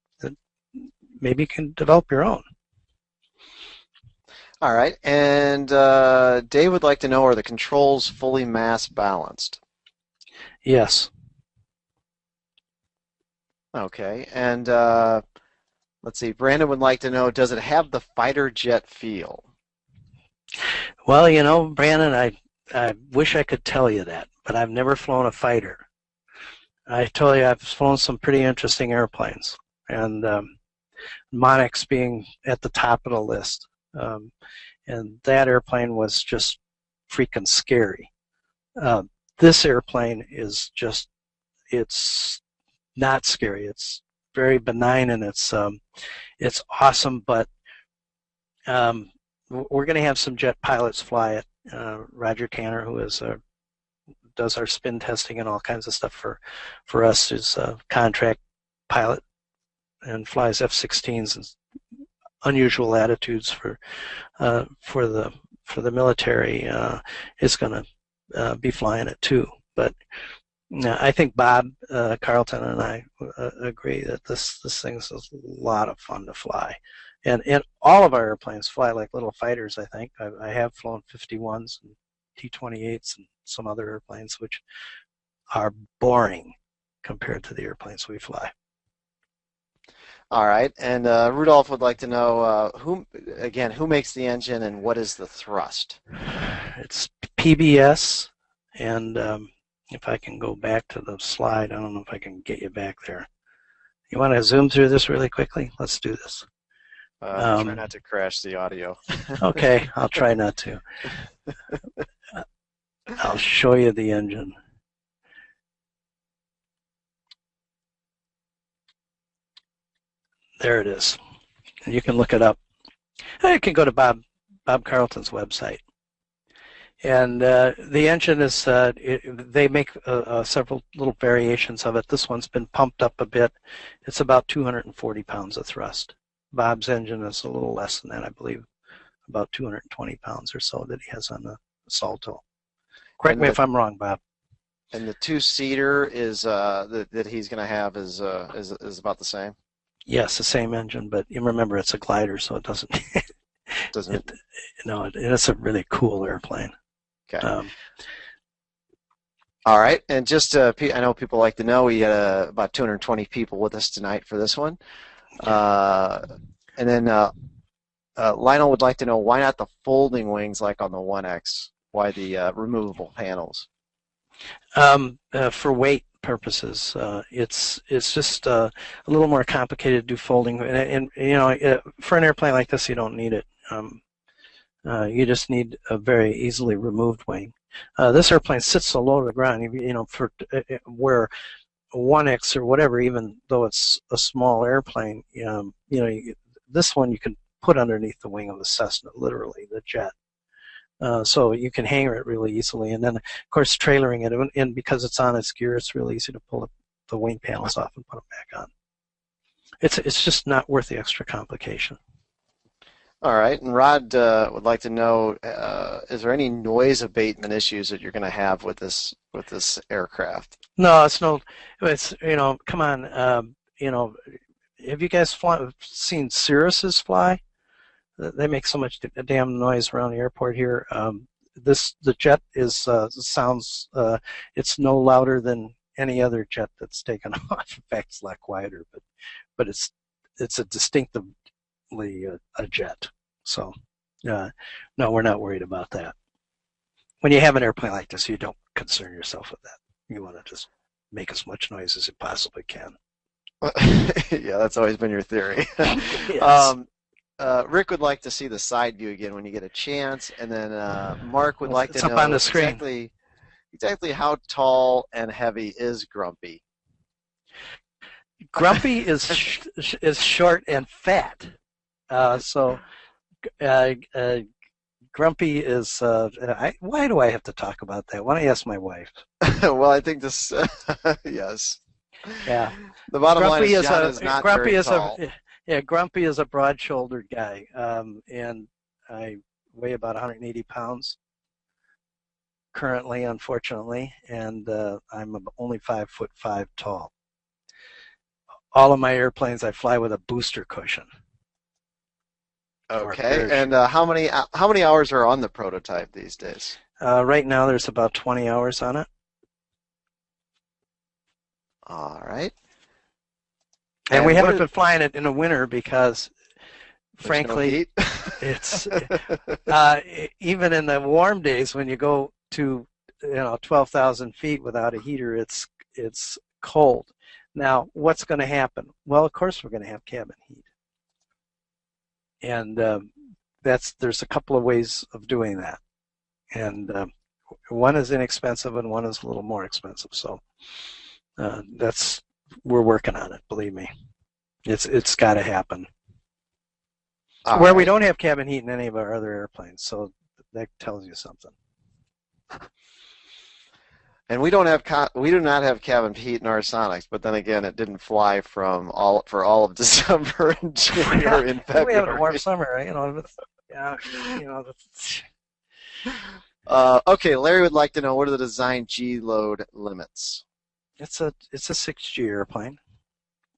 maybe you can develop your own. All right, and Dave would like to know, are the controls fully mass balanced? Yes. Okay, and let's see, Brandon would like to know, does it have the fighter jet feel? Well, Brandon, I wish I could tell you that, but I've never flown a fighter. I tell you, I've flown some pretty interesting airplanes, and Monnett being at the top of the list. And that airplane was just freaking scary. This airplane is it's not scary. It's very benign, and it's awesome, but we're going to have some jet pilots fly it. Roger Canner, who does our spin testing and all kinds of stuff for us, is a contract pilot and flies F-16s and unusual attitudes for the military. Is going to be flying it too. But I think Bob Carlton and I agree that this thing's a lot of fun to fly, and all of our airplanes fly like little fighters. I think I have flown 51s and T-28s and some other airplanes which are boring compared to the airplanes we fly. All right, and Rudolph would like to know who makes the engine and what is the thrust? It's PBS, and if I can go back to the slide, I don't know if I can get you back there. You want to zoom through this really quickly? Let's do this. Try not to crash the audio. Okay, I'll try not to. I'll show you the engine. There it is. And you can look it up. You can go to Bob Carlton's website. And the engine is, they make several little variations of it. This one's been pumped up a bit. It's about 240 pounds of thrust. Bob's engine is a little less than that, I believe, about 220 pounds or so that he has on the Salto. Correct me if I'm wrong, Bob. And the two-seater is that he's going to have is about the same. Yes, the same engine, but you remember it's a glider, so it doesn't. It's a really cool airplane. Okay. All right, and just I know people like to know we had about 220 people with us tonight for this one, and then Lionel would like to know why not the folding wings like on the 1X? Why the removable panels? For weight purposes, it's just a little more complicated to do folding, and for an airplane like this, you don't need it. You just need a very easily removed wing. This airplane sits so low to the ground, for where 1X or whatever, even though it's a small airplane, this one you can put underneath the wing of the Cessna, literally, the jet. So you can hanger it really easily, and then, of course, trailering it, and because it's on its gear, it's really easy to pull the wing panels off and put them back on. It's just not worth the extra complication. All right, and Rod would like to know: is there any noise abatement issues that you're going to have with this aircraft? No, it's come on, have you guys seen Cirruses fly? They make so much damn noise around the airport here. The jet sounds. It's no louder than any other jet that's taken off. In fact, it's a lot quieter, but it's a distinctively a jet. So, no, we're not worried about that. When you have an airplane like this, you don't concern yourself with that. You want to just make as much noise as you possibly can. Yeah, that's always been your theory. Yes. Rick would like to see the side view again when you get a chance, and then Mark would like to know on the screen. exactly how tall and heavy is Grumpy. Grumpy is short and fat, so Grumpy is. Why do I have to talk about that? Why don't you ask my wife? Well, I think this. Yes. Yeah. The bottom line is John is not Grumpy very is tall. Grumpy is a broad-shouldered guy, and I weigh about 180 pounds currently, unfortunately, and I'm only 5'5" tall. All of my airplanes I fly with a booster cushion. Okay, and how many hours are on the prototype these days? Right now, there's about 20 hours on it. All right. And we haven't been flying it in the winter because, frankly, no it's even in the warm days when you go to 12,000 feet without a heater, it's cold. Now, what's going to happen? Well, of course, we're going to have cabin heat, and there's a couple of ways of doing that, and one is inexpensive and one is a little more expensive. So we're working on it. Believe me, it's got to happen. Where we don't have cabin heat in any of our other airplanes, so that tells you something. And we do not have cabin heat in our Sonex, but then again, it didn't fly for all of December and January and February. We have a warm summer, Okay, Larry would like to know what are the design G load limits. It's a 6G airplane.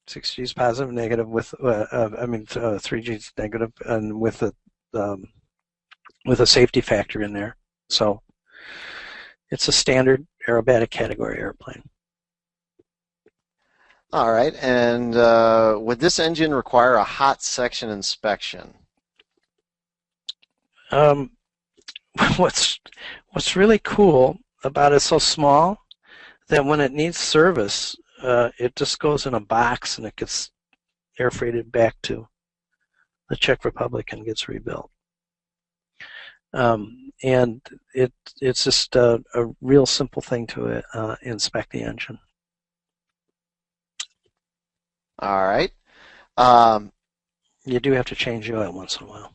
6G is positive, negative with 3G is negative, and with a safety factor in there. So it's a standard aerobatic category airplane. All right, and would this engine require a hot section inspection? Um, what's what's really cool about it's so small that when it needs service, it just goes in a box and it gets air freighted back to the Czech Republic and gets rebuilt. And it's just a real simple thing to inspect the engine. All right. Um, You do have to change the oil once in a while.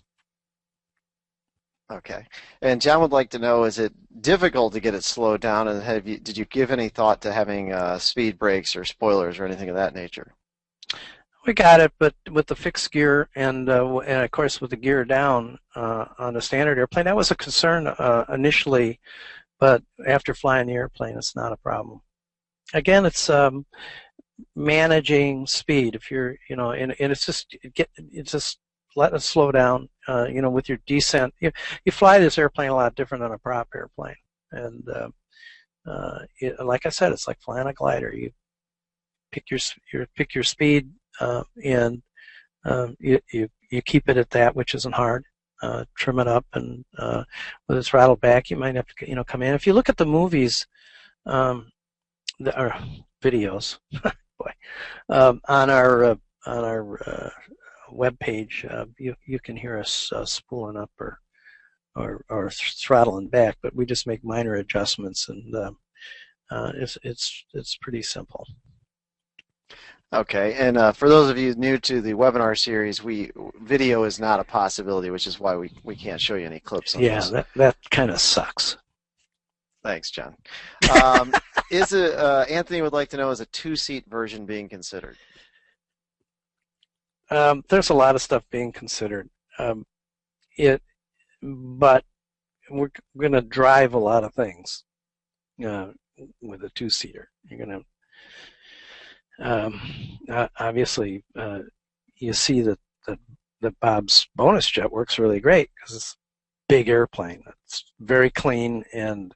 okay. And John would like to know, is it difficult to get it slowed down, and did you give any thought to having speed brakes or spoilers or anything of that nature? We got it, but with the fixed gear and of course with the gear down on a standard airplane, that was a concern initially, but after flying the airplane, it's not a problem. Again, it's managing speed. If you're, and it's just let it slow down. With your descent, you fly this airplane a lot different than a prop airplane, and like I said, it's like flying a glider. You pick your speed, and you keep it at that, which isn't hard. Trim it up, and with its throttle back, you might have to come in. If you look at the movies, or videos, boy, on our web page, you can hear us spooling up or throttling back, but we just make minor adjustments, and it's pretty simple. Okay, and for those of you new to the webinar series, video is not a possibility, which is why we can't show you any clips on Yeah, this. that kind of sucks. Thanks, John. Anthony would like to know, is a two-seat version being considered? There's a lot of stuff being considered. But we're going to drive a lot of things with a two-seater. You're going to obviously you see that Bob's bonus jet works really great because it's a big airplane. It's very clean and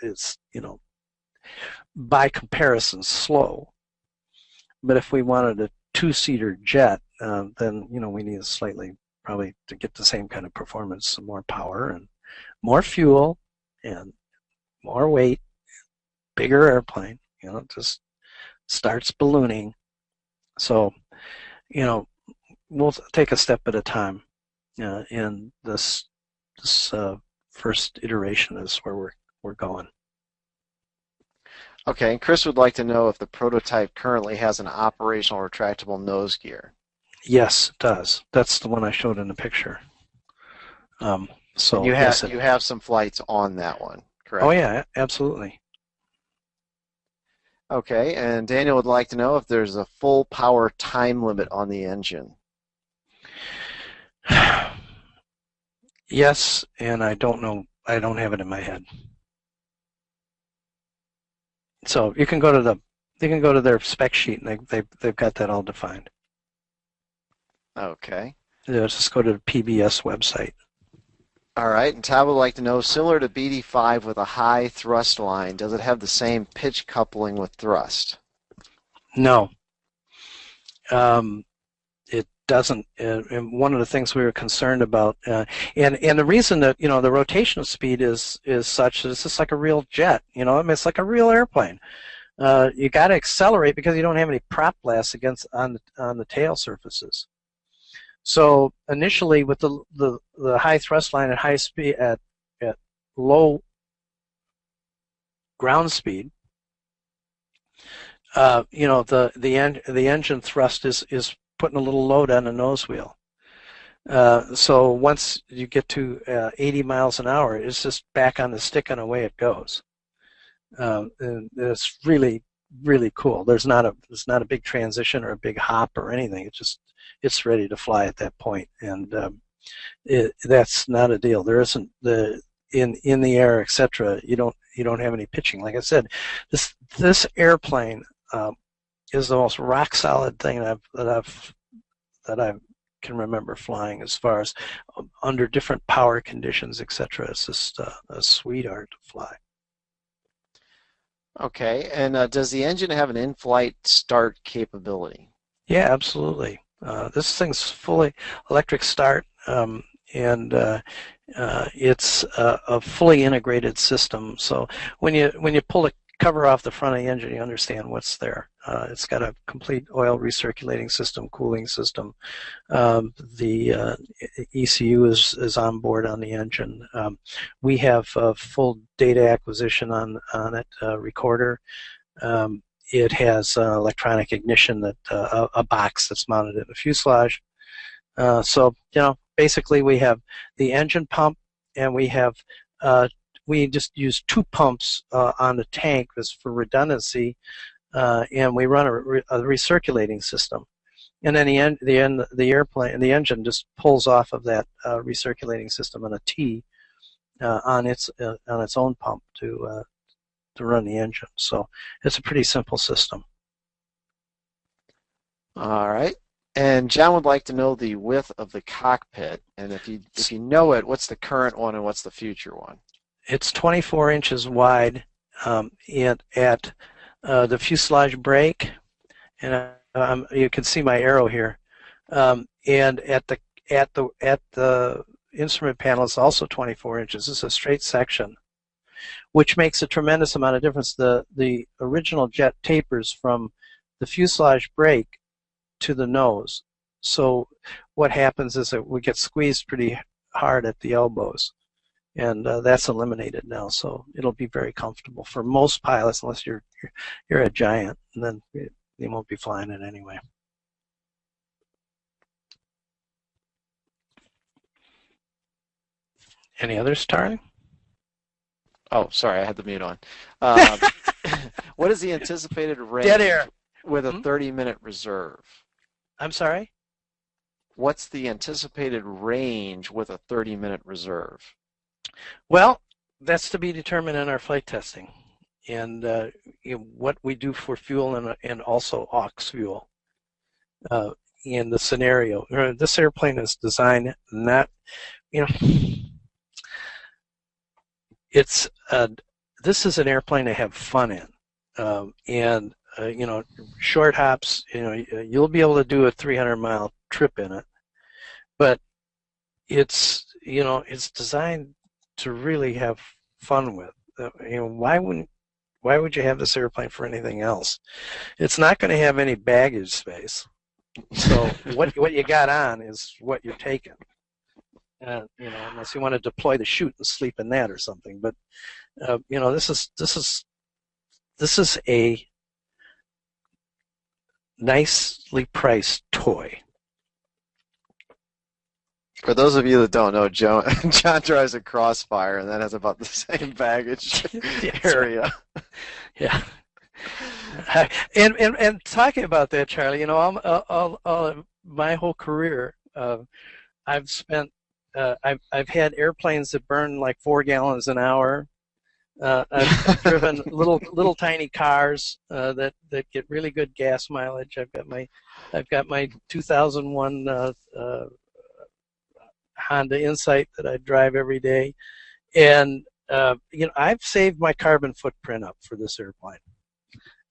it's by comparison slow. But if we wanted a two-seater jet, then we need probably to get the same kind of performance, some more power and more fuel and more weight, bigger airplane. It just starts ballooning. So, we'll take a step at a time. And this first iteration is where we're going. Okay, and Chris would like to know if the prototype currently has an operational retractable nose gear. Yes, it does. That's the one I showed in the picture. So and you have some flights on that one, correct? Oh yeah, absolutely. Okay, and Daniel would like to know if there's a full power time limit on the engine. Yes, and I don't know. I don't have it in my head. So you can go to their spec sheet, and they've got that all defined. Okay. Yeah, just go to the PBS website. All right, and Todd would like to know, similar to BD5 with a high thrust line, does it have the same pitch coupling with thrust? No. It doesn't. And one of the things we were concerned about, and the reason that the rotational speed is such that it's just like a real jet. I mean, it's like a real airplane. You got to accelerate because you don't have any prop blasts on the tail surfaces. So initially, with the high thrust line at high speed at low ground speed, the engine thrust is putting a little load on the nose wheel. So once you get to 80 miles an hour, it's just back on the stick and away it goes. And it's really, really cool. There's not a big transition or a big hop or anything. It's ready to fly at that point, and that's not a deal. There isn't in the air, etc. You don't have any pitching. Like I said, this airplane is the most rock solid thing that I can remember flying, as far as under different power conditions, etc. It's just a sweetheart to fly. Okay, and does the engine have an in-flight start capability? Yeah, absolutely. This thing's fully electric start, and it's a fully integrated system. So when you pull the cover off the front of the engine, you understand what's there. It's got a complete oil recirculating system, cooling system. The ECU is on board on the engine. We have full data acquisition on it, recorder. Um, it has electronic ignition that a box that's mounted in the fuselage. So basically we have the engine pump, and we just use two pumps on the tank as for redundancy, and we run a recirculating system. And then the engine just pulls off of that recirculating system on a T on its own pump to run the engine. So it's a pretty simple system. All right. And John would like to know the width of the cockpit, and if you know it, what's the current one and what's the future one? It's 24 inches wide, at the fuselage brake, and you can see my arrow here. And at the instrument panel, it's also 24 inches. It's a straight section, which makes a tremendous amount of difference. The original jet tapers from the fuselage brake to the nose. So what happens is that we get squeezed pretty hard at the elbows, and that's eliminated now. So it'll be very comfortable for most pilots, unless you're a giant, and then they won't be flying it anyway. Any others, Charlie? Oh, sorry, I had the mute on. Uh, what is the anticipated Dead range air. with a Hmm? 30-minute reserve? I'm sorry? What's the anticipated range with a 30-minute reserve? Well, that's to be determined in our flight testing, and what we do for fuel, and also aux fuel uh, in the scenario. This airplane is designed not, you know, it's this is an airplane to have fun in, and short hops. You'll be able to do a 300-mile trip in it, but it's designed to really have fun with. Why would you have this airplane for anything else? It's not going to have any baggage space. So what you got on is what you're taking. Unless you want to deploy the chute and sleep in that or something. But this is a nicely priced toy. For those of you that don't know, John drives a Crossfire, and that has about the same baggage area. Yeah. And talking about that, Charlie, my whole career, I've spent, I've had airplanes that burn like 4 gallons an hour. I've driven little tiny cars that get really good gas mileage. I've got my 2001 Honda Insight that I drive every day, and I've saved my carbon footprint up for this airplane.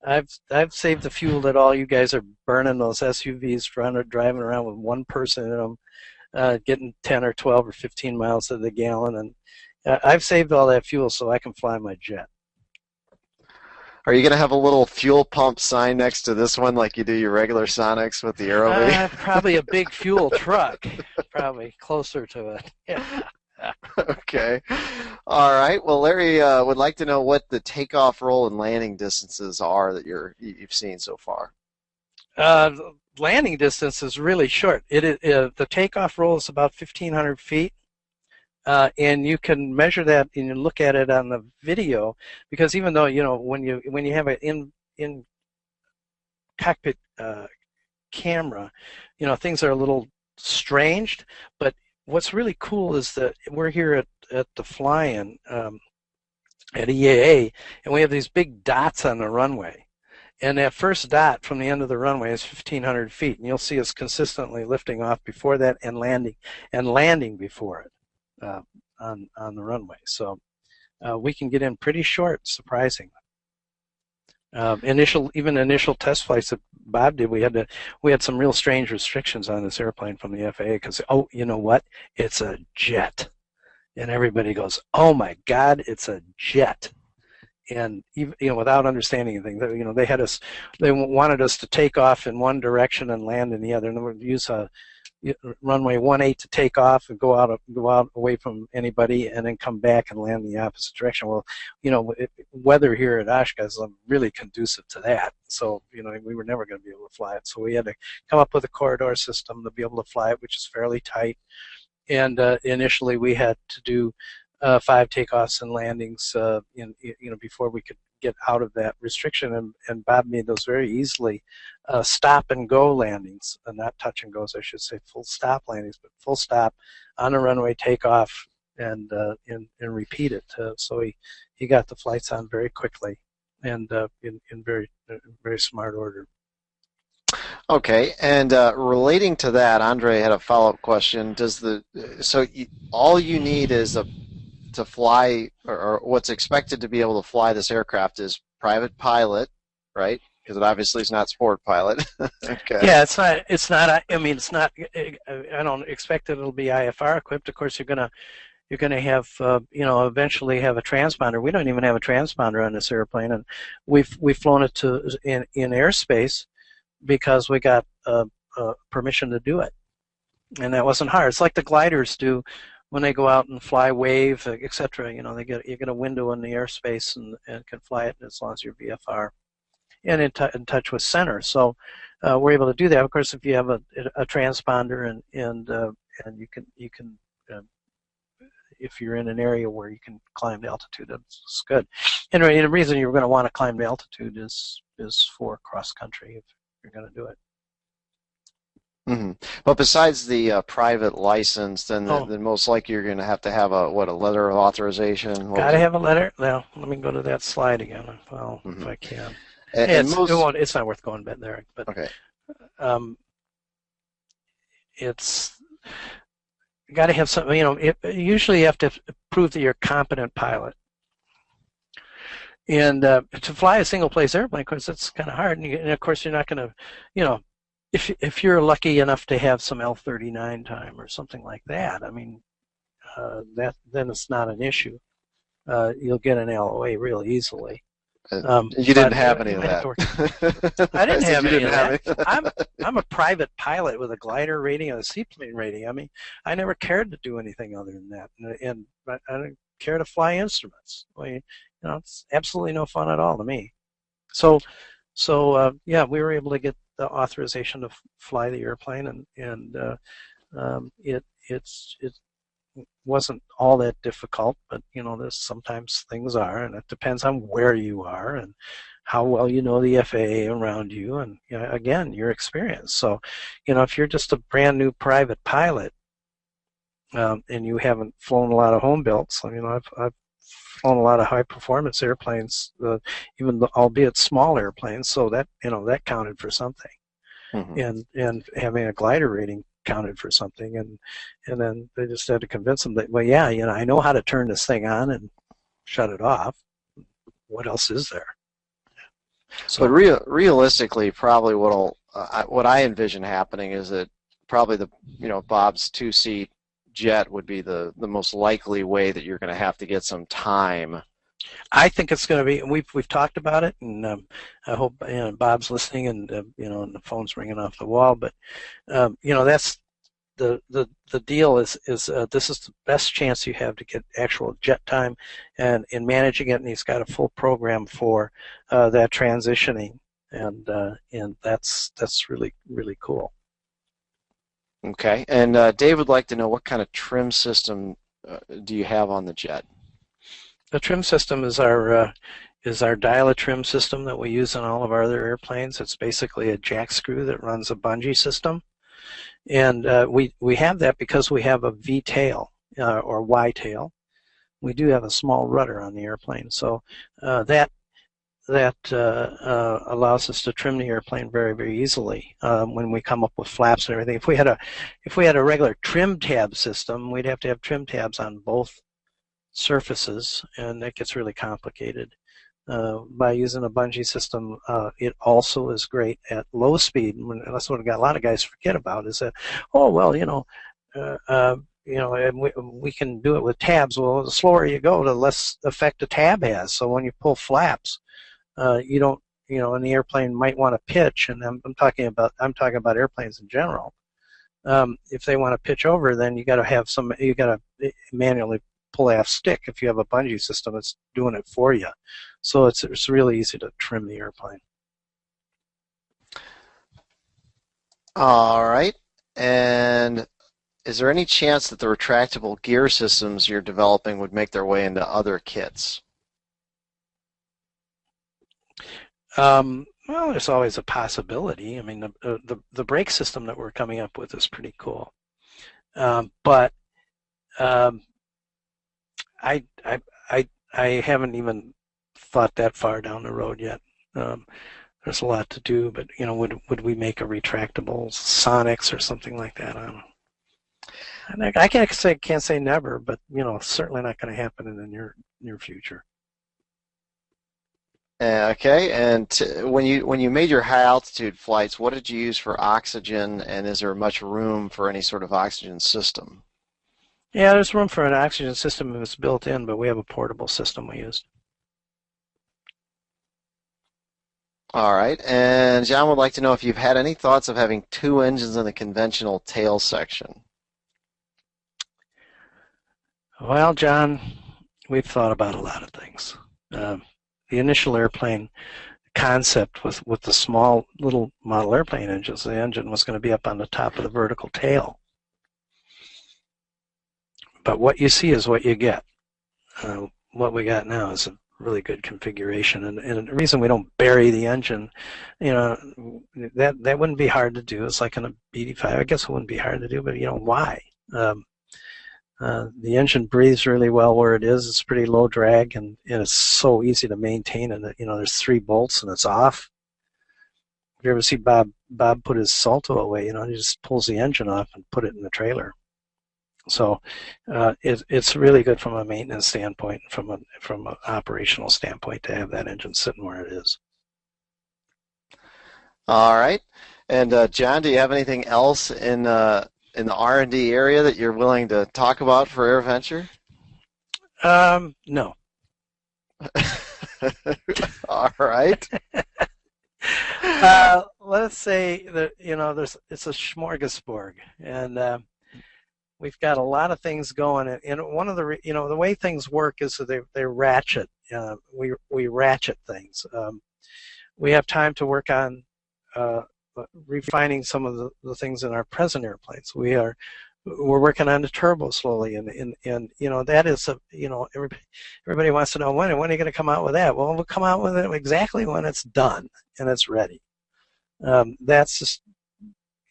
I've saved the fuel that all you guys are burning, those SUVs driving around with one person in them, getting 10 or 12 or 15 miles to the gallon, and I've saved all that fuel so I can fly my jet. Are you going to have a little fuel pump sign next to this one like you do your regular Sonex with the Aero? Probably a big fuel truck, probably closer to it. Yeah. Okay. All right. Well, Larry would like to know what the takeoff, roll, and landing distances are that you've seen so far. Landing distance is really short. The takeoff roll is about 1,500 feet. And you can measure that and you look at it on the video, because even though when you have an in cockpit camera, things are a little strange. But what's really cool is that we're here at the fly-in at EAA, and we have these big dots on the runway. And that first dot from the end of the runway is 1,500 feet, and you'll see us consistently lifting off before that and landing before it. On the runway, so we can get in pretty short, surprisingly. Even initial test flights that Bob did, we had some real strange restrictions on this airplane from the FAA because, oh, you know what? It's a jet. And everybody goes, oh my God, it's a jet. And even, without understanding anything, they wanted us to take off in one direction and land in the other, and they would use a runway 18 to take off and go out away from anybody, and then come back and land in the opposite direction. Well, weather here at Oshkosh is really conducive to that. So, we were never going to be able to fly it. So we had to come up with a corridor system to be able to fly it, which is fairly tight. And initially, we had to do 5 takeoffs and landings, before we could get out of that restriction. And Bob made those very easily stop and go landings, not touch and goes, I should say, full stop landings, but full stop on the runway, takeoff, and repeat it. So he got the flights on very quickly and in very smart order. Okay, and relating to that, Andre had a follow-up question. All you need is to fly, or what's expected to be able to fly this aircraft is private pilot, right? Because it obviously is not sport pilot. Okay. Yeah, it's not. I mean, it's not. I don't expect that it'll be IFR equipped. Of course, you're gonna have eventually have a transponder. We don't even have a transponder on this airplane, and we've flown it in airspace because we got permission to do it, and that wasn't hard. It's like the gliders do when they go out and fly wave, etc. You get a window in the airspace and can fly it as long as you're VFR and in touch with center. So we're able to do that. Of course, if you have a transponder and you can if you're in an area where you can climb the altitude, that's good. And the reason you're going to want to climb the altitude is for cross country if you're going to do it. Mm-hmm. But besides the private license, then most likely you're going to have a letter of authorization. Got to have a letter. Now let me go to that slide again. Well, if I can. It's not worth going back there. But okay. It's got to have something. Usually you have to prove that you're a competent pilot. And to fly a single place airplane, of course, that's kind of hard. And of course, you're not going to, if you're lucky enough to have some L39 time or something like that, I mean, then it's not an issue. You'll get an LOA real easily. You didn't have any of that. I didn't have any of that. I'm a private pilot with a glider rating and a seaplane rating. I mean, I never cared to do anything other than that, and I didn't care to fly instruments. It's absolutely no fun at all to me. So we were able to get the authorization to fly the airplane, and it wasn't all that difficult, but there's sometimes things are, and it depends on where you are and how well you know the FAA around you, and again, your experience. So, if you're just a brand new private pilot and you haven't flown a lot of home builts, I've flown a lot of high performance airplanes, albeit small airplanes, so that counted for something. Mm-hmm. And having a glider rating counted for something, and then they just had to convince them that, I know how to turn this thing on and shut it off. What else is there? So, but realistically, probably what I envision happening is that probably Bob's 2-seat jet would be the most likely way that you're going to have to get some time. I think it's going to be. We've talked about it, and I hope Bob's listening, and and the phone's ringing off the wall. But that's the deal is this is the best chance you have to get actual jet time, and in managing it. And he's got a full program for that transitioning, and that's really really cool. Okay, and Dave would like to know what kind of trim system do you have on the jet? The trim system is our dial-a-trim system that we use on all of our other airplanes. It's basically a jack screw that runs a bungee system, and we have that because we have a V tail or Y tail. We do have a small rudder on the airplane, so that allows us to trim the airplane very, very easily when we come up with flaps and everything. If we had a regular trim tab system, we'd have to have trim tabs on both surfaces, and that gets really complicated. by using a bungee system. It also is great at low speed. And that's what a lot of guys forget about is that, oh, well, and we can do it with tabs. Well, the slower you go, the less effect a tab has. So when you pull flaps, you don't, and the airplane might want to pitch, and I'm talking about airplanes in general. If they want to pitch over, then you got to manually pull half stick. If you have a bungee system, it's doing it for you. So it's really easy to trim the airplane. All right. And is there any chance that the retractable gear systems you're developing would make their way into other kits? Well, there's always a possibility. I mean, the brake system that we're coming up with is pretty cool, but I haven't even thought that far down the road yet. There's a lot to do, but would we make a retractable Sonex or something like that? I don't know. I can't say never, but certainly not going to happen in the near future. Okay, and when you made your high altitude flights, what did you use for oxygen, and is there much room for any sort of oxygen system? Yeah, there's room for an oxygen system if it's built in, but we have a portable system we used. All right, and John would like to know if you've had any thoughts of having two engines in the conventional tail section. Well, John, we've thought about a lot of things. The initial airplane concept with the small little model airplane engines, the engine was going to be up on the top of the vertical tail. But what you see is what you get. What we got now is a really good configuration, and the reason we don't bury the engine, that wouldn't be hard to do. It's like on a BD5. I guess it wouldn't be hard to do, but why? The engine breathes really well where it is. It's pretty low drag, and it's so easy to maintain. And there's 3 bolts, and it's off. If you ever see Bob put his Salto away, he just pulls the engine off and put it in the trailer. So it's really good from a maintenance standpoint, from an operational standpoint, to have that engine sitting where it is. All right, and John, do you have anything else in the R&D area that you're willing to talk about for AirVenture? No. All right. Let's say that it's a smorgasbord, and we've got a lot of things going. And one of the the way things work is that they ratchet. We ratchet things. We have time to work on refining some of the things in our present airplanes. We're working on the turbo slowly, and that is everybody wants to know when are you going to come out with that? Well, we'll come out with it exactly when it's done and it's ready. That's just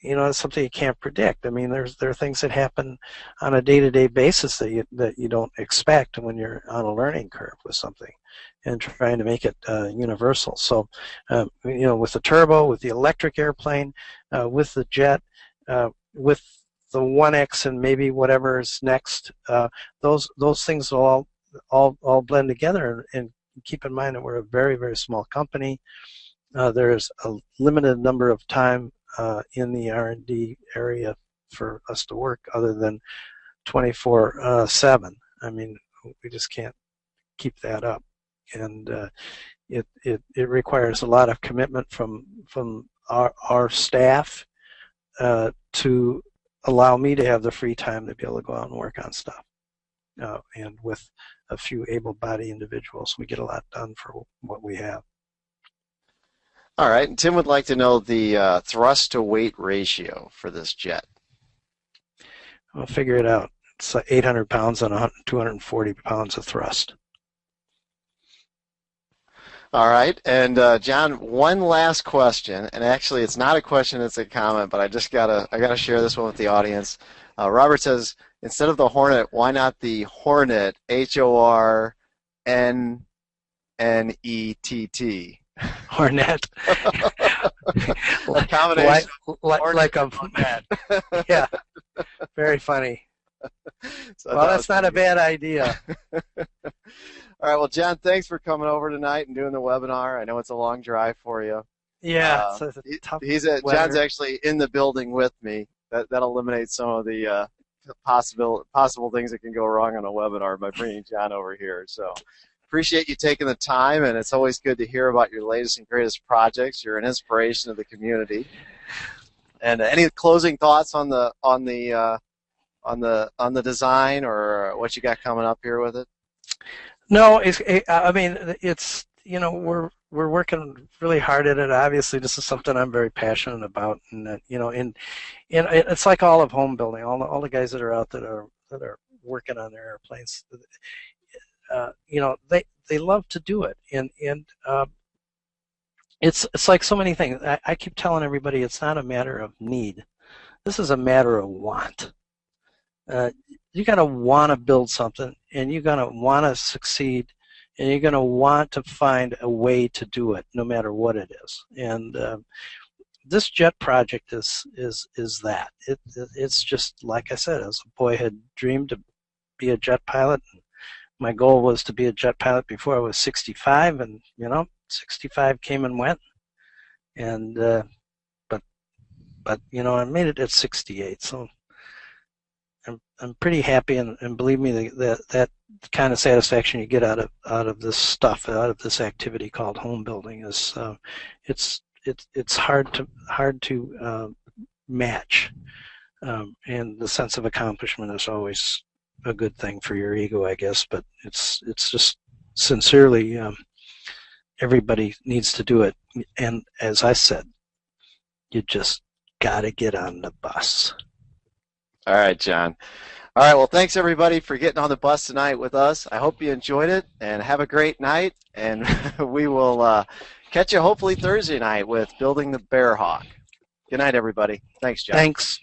it's something you can't predict. I mean, there are things that happen on a day-to-day basis that you don't expect when you're on a learning curve with something and trying to make it universal. So, with the turbo, with the electric airplane, with the jet, with the 1X and maybe whatever is next, those things will all blend together. And keep in mind that we're a very, very small company. There's a limited number of time in the R&D area for us to work other than 24/7. I mean, we just can't keep that up, and it requires a lot of commitment from our staff to allow me to have the free time to be able to go out and work on stuff. And with a few able-bodied individuals, we get a lot done for what we have. All right, and Tim would like to know the thrust-to-weight ratio for this jet. We'll figure it out. It's 800 pounds on 240 pounds of thrust. All right, and John, one last question, and actually it's not a question, it's a comment, but I gotta share this one with the audience. Robert says, instead of the Hornet, why not the Hornet? Hornett. Hornet. A combination like a yeah, very funny. So well, that's not a bad idea. All right, well, John, thanks for coming over tonight and doing the webinar. I know it's a long drive for you. Yeah, it's a tough John's weather. actually in the building with me. That eliminates some of the possible things that can go wrong on a webinar by bringing John over here. So appreciate you taking the time, and it's always good to hear about your latest and greatest projects. You're an inspiration to the community. And any closing thoughts on the design or what you got coming up here with it? No, I mean, it's, we're working really hard at it. Obviously, this is something I'm very passionate about, and it's like all of home building. All the guys that are out that are working on their airplanes, they love to do it, and it's like so many things. I keep telling everybody it's not a matter of need. This is a matter of want. You got to want to build something, and you're going to want to succeed, and you're going to want to find a way to do it, no matter what it is. And this jet project is that. It's just like I said, as a boy had dreamed to be a jet pilot. My goal was to be a jet pilot before I was 65, and 65 came and went, and but I made it at 68, so. I'm pretty happy, and believe me, that kind of satisfaction you get out of this stuff, out of this activity called home building is it's hard to match, and the sense of accomplishment is always a good thing for your ego, I guess. But it's just sincerely, everybody needs to do it, and as I said, you just got to get on the bus. All right, John. All right, well, thanks everybody for getting on the bus tonight with us. I hope you enjoyed it, and have a great night, and we will catch you hopefully Thursday night with Building the Bear Hawk. Good night, everybody. Thanks, John. Thanks.